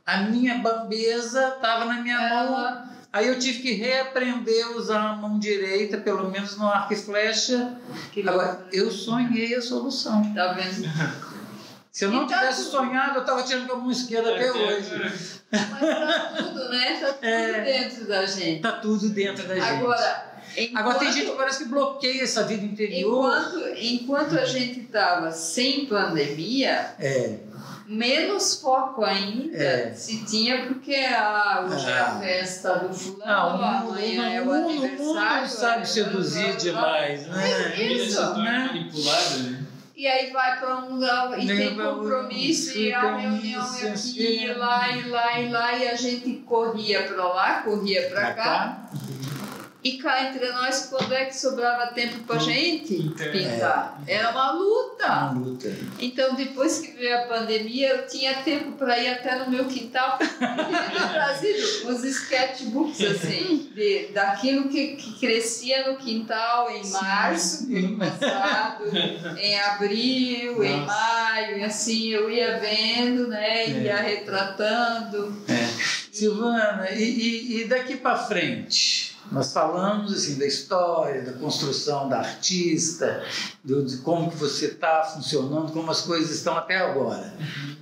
A minha bambeza estava na minha mão. Aí eu tive que reaprender a usar a mão direita, pelo menos no arco e flecha. Agora, eu sonhei a solução. Tá vendo? Se eu não tivesse sonhado, eu estava tirando com a mão esquerda até hoje. Mas tá tudo, né? Tá tudo dentro da gente. Tá tudo dentro da gente. Agora tem gente que parece que bloqueia essa vida interior. Enquanto a gente estava sem pandemia... menos foco ainda se tinha, porque hoje é a festa do fulano, amanhã é o aniversário. O mundo sabe seduzir demais, né? Isso, né? Manipulado, né? E aí vai para um lugar e tem compromisso, e a reunião é aqui, e lá, e a gente corria para lá, corria para cá. E cá entre nós, quando é que sobrava tempo pra gente pintar? Era uma luta. Então, depois que veio a pandemia, eu tinha tempo para ir até no meu quintal e ter trazido os sketchbooks, assim, daquilo que crescia no quintal em março, do ano passado, em abril, em maio, e assim, eu ia vendo, né, ia retratando. Silvana, e daqui para frente? Nós falamos assim, da história, da construção da artista, de como que você está funcionando, como as coisas estão até agora.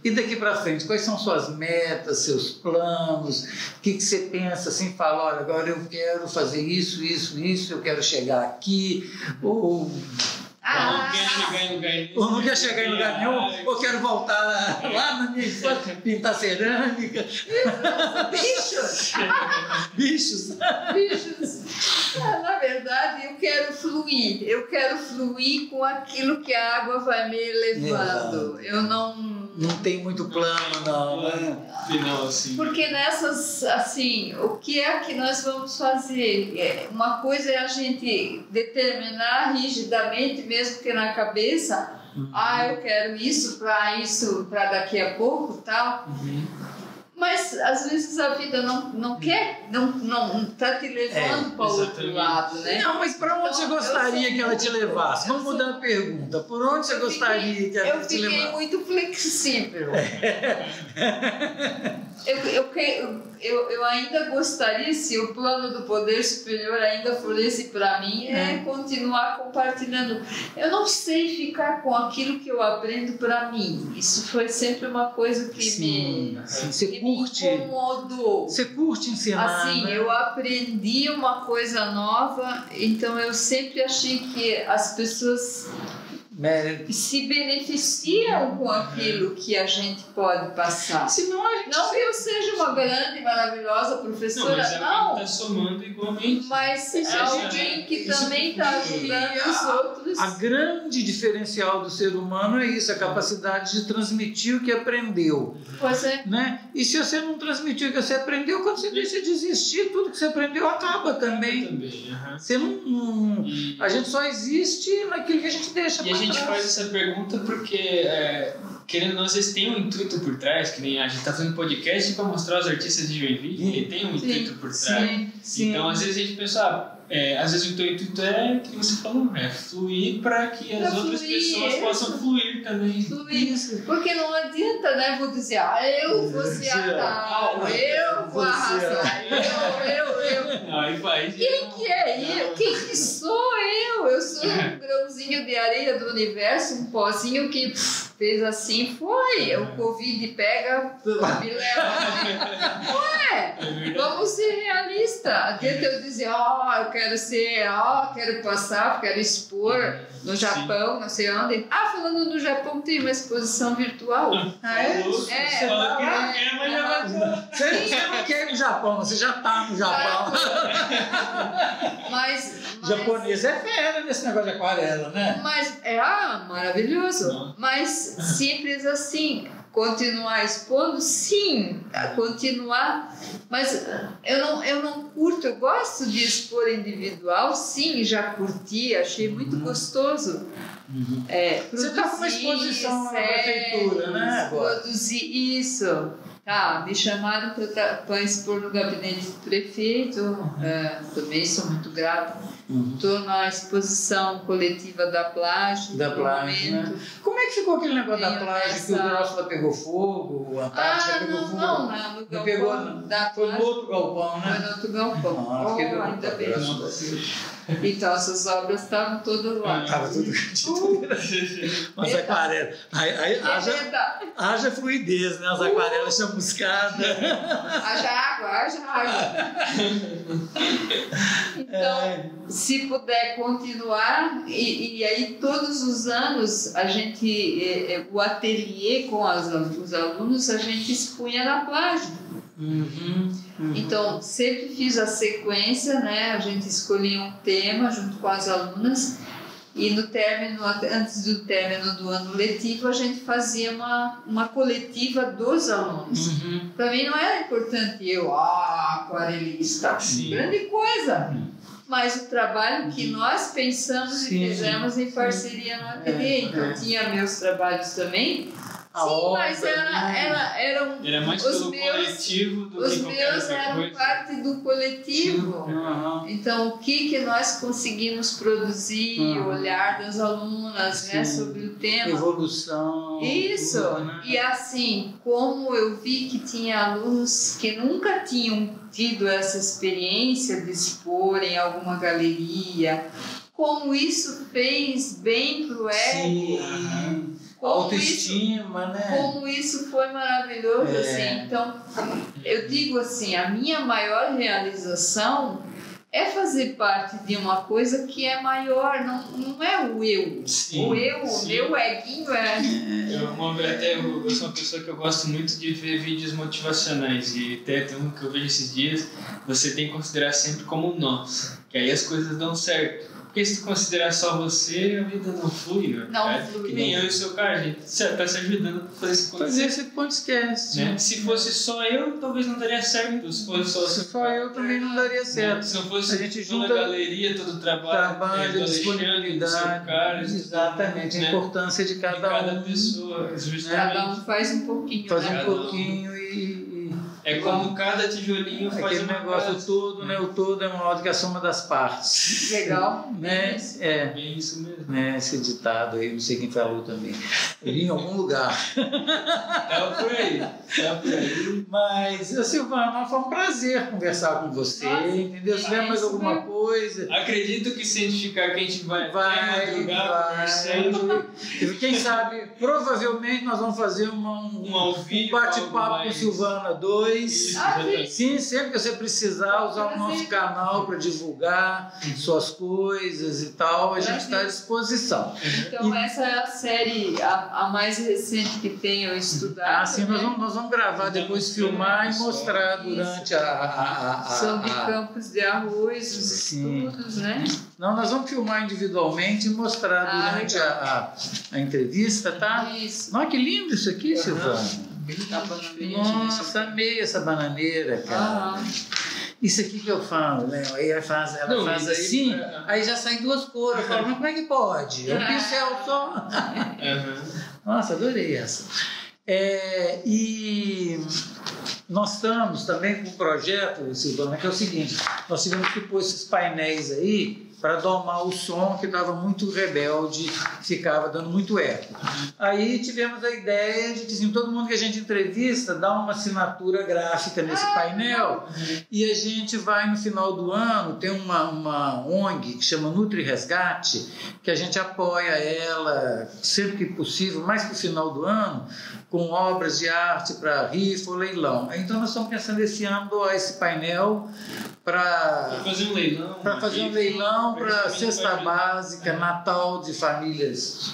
E daqui para frente, quais são suas metas, seus planos? O que você pensa assim, fala, olha, agora eu quero fazer isso, eu quero chegar aqui, ou Não quer chegar em lugar nenhum. Ou não quer chegar em lugar nenhum, ou quero voltar lá na minha infância, pintar cerâmica. Bichos! Bichos. Na verdade, eu quero fluir com aquilo que a água vai me levando. Eu não tem muito plano, não, né? Final, assim. Porque nessas, assim, o que é que nós vamos fazer? Uma coisa é a gente determinar rigidamente, mesmo que na cabeça, eu quero isso para daqui a pouco, tal. Mas às vezes a vida não quer, não está te levando para o outro lado, né? Não, mas para onde você gostaria que ela te levasse? Vamos mudar a pergunta. Por onde você gostaria que ela te levasse? Eu fiquei muito flexível. Eu ainda gostaria, se o plano do poder superior ainda for esse para mim, continuar compartilhando. Eu não sei ficar com aquilo que eu aprendo para mim. Isso foi sempre uma coisa que me incomodou. Você curte ensinar, assim, né? Eu aprendi uma coisa nova, então eu sempre achei que as pessoas se beneficiam com aquilo que a gente pode passar. Não que eu seja uma grande, maravilhosa professora, não. Está somando igualmente. Mas é alguém que também está ajudando os outros. A grande diferencial do ser humano é isso, a capacidade de transmitir o que aprendeu. Pois é. Né? E se você não transmitir o que você aprendeu, quando você deixa de existir, tudo que você aprendeu acaba também. Você não, a gente só existe naquilo que a gente deixa. E a gente faz essa pergunta porque, querendo ou não, às vezes tem um intuito por trás, que nem a gente está fazendo podcast para mostrar os artistas de Joinville, e tem um intuito por trás. Sim. Então, às vezes a gente pensa, às vezes o teu intuito é, que você falou, fluir para que as outras pessoas possam fluir também. Fluir. Porque não adianta, né? Vou dizer, eu vou ser a tal, eu vou arrasar, eu. Aí vai. Quem que é eu? Quem que sou eu? Eu sou um grãozinho de areia do universo, um pozinho que fez assim, foi. O Covid pega, me leva. Vamos ser realistas. Adianta eu dizer, eu quero ser, quero passar, quero expor no Japão, não sei onde. Falando no Japão, tem uma exposição virtual. Você não quer ir no Japão, você já está no Japão. Mas japonês é fera nesse negócio de aquarela, né? Mas maravilhoso. Mas simples assim. Continuar expondo, sim, continuar, mas eu não curto, eu gosto de expor individual, sim, já curti, achei muito gostoso. Você está com uma exposição na prefeitura, né? Produzir isso. Me chamaram para expor no gabinete do prefeito, também sou muito grata. Estou na exposição coletiva da Plágio. Da Plágio, né? Como é que ficou aquele negócio da Plágio, que o Drácula pegou fogo, a Antártica pegou fogo? Não pegou, não. Foi no outro galpão, né? Foi no outro galpão. Ainda bem. Então, essas obras estavam todas lá. Estava tudo Mas aquarela. Haja fluidez, né? As aquarelas chamuscadas. Haja água. Então, se puder continuar, e aí todos os anos a gente, o ateliê com os alunos, a gente expunha na Plágio. Então, sempre fiz a sequência, né? A gente escolhia um tema junto com as alunas e antes do término do ano letivo, a gente fazia uma coletiva dos alunos. Para mim não era importante eu, aquarelista, grande coisa. Mas o trabalho que nós pensamos e fizemos em parceria no ateliê. Então, tinha meus trabalhos também. Mas era mais pelo coletivo do que os meus eram parte do coletivo. Então, o que nós conseguimos produzir, olhar das alunas, né, sobre o tema. Evolução. Isso. E assim, como eu vi que tinha alunos que nunca tinham tido essa experiência de expor em alguma galeria, como isso fez bem pro ego. Autoestima, né? Como isso foi maravilhoso, assim. Então, eu digo assim, a minha maior realização é fazer parte de uma coisa que é maior, não é o eu. Sim, o eu, sim. o meu eguinho é... Eu sou uma pessoa que eu gosto muito de ver vídeos motivacionais e até tem um que eu vejo esses dias, você tem que considerar sempre como nós, que aí as coisas dão certo. Porque se tu considerar só você, a vida não flui, né? Não flui. Que nem eu e o seu cara, a gente tá se ajudando pra fazer isso acontecer. Fazer esse podcast. Né? Se fosse só eu, talvez não daria certo. Se fosse só eu também não daria certo. Se não fosse a gente toda junta a galeria, todo o trabalho, a disponibilidade. Cara, exatamente, né? A importância de cada pessoa. Justamente. Cada um faz um pouquinho. Faz né? um pouquinho e é como cada tijolinho faz aquele uma negócio casa. todo, né? O todo é maior do que a soma das partes. Legal. Né? Bem isso mesmo. Né? Esse ditado aí, não sei quem falou também. Eu li em algum lugar. Tava por aí. Mas, Silvana, foi um prazer conversar com você. Entendeu? Se tiver mais alguma coisa. Acredito que se identificar que a gente vai madrugar conversando. Quem sabe, provavelmente nós vamos fazer um bate-papo com Silvana 2. Sim, sempre que você precisar usar o nosso canal para divulgar suas coisas e tal, a gente está à disposição. Então, essa é a série, a mais recente que tenho estudado. Sim, nós vamos gravar, depois filmar e mostrar durante São de Campos de Arroz, os estudos, né? Não, nós vamos filmar individualmente e mostrar durante a entrevista, tá? Isso. Olha que lindo isso aqui, Silvana. Nossa, amei essa bananeira, cara. Isso aqui que eu falo, né? Aí ela faz assim, aí já sai duas cores. Eu falo, mas como é que pode? É um pincel só. Nossa, adorei essa. E nós estamos também com um projeto, Silvana, que é o seguinte: nós tivemos que pôr esses painéis aí para domar o som que estava muito rebelde, ficava dando muito eco. Aí tivemos a ideia de que todo mundo que a gente entrevista dá uma assinatura gráfica nesse painel e a gente vai no final do ano, tem uma ONG que chama Nutri Resgate, que a gente apoia ela sempre que possível, mais para o final do ano, com obras de arte para rifa ou leilão. Então nós estamos pensando esse ano doar esse painel para fazer um leilão. Para fazer um leilão para cesta básica, Natal de famílias,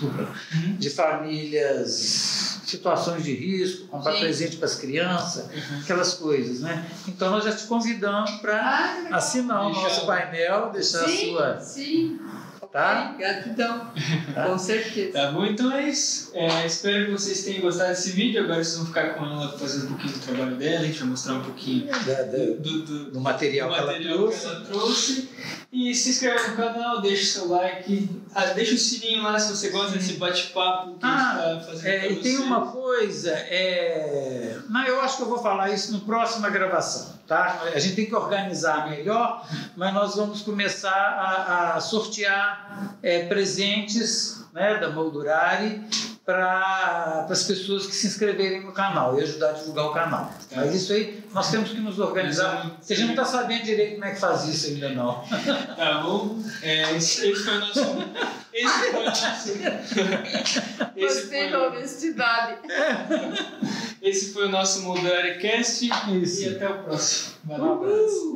situações de risco, comprar presente para as crianças, aquelas coisas, né? Então nós já te convidamos para assinar o nosso painel, deixar a sua. Sim. Tá? Gratidão, com certeza. Tá bom, então é isso. Espero que vocês tenham gostado desse vídeo. Agora vocês vão ficar com ela fazendo um pouquinho do trabalho dela. A gente vai mostrar um pouquinho do material que ela trouxe. E se inscreva no canal, deixa o seu like, deixa o sininho lá se você gosta desse bate-papo que a gente está fazendo pra e você. tem uma coisa, eu acho que eu vou falar isso na próxima gravação, tá? A gente tem que organizar melhor, mas nós vamos começar a sortear presentes, né, da Moldurari para as pessoas que se inscreverem no canal e ajudar a divulgar o canal. Mas isso aí, nós temos que nos organizar, porque a gente não está sabendo direito como é que faz isso ainda não. Tá bom? Esse foi o nosso... Gostei da honestidade. Esse foi o nosso Moldurari Cast. E até o próximo. Valeu, um abraço.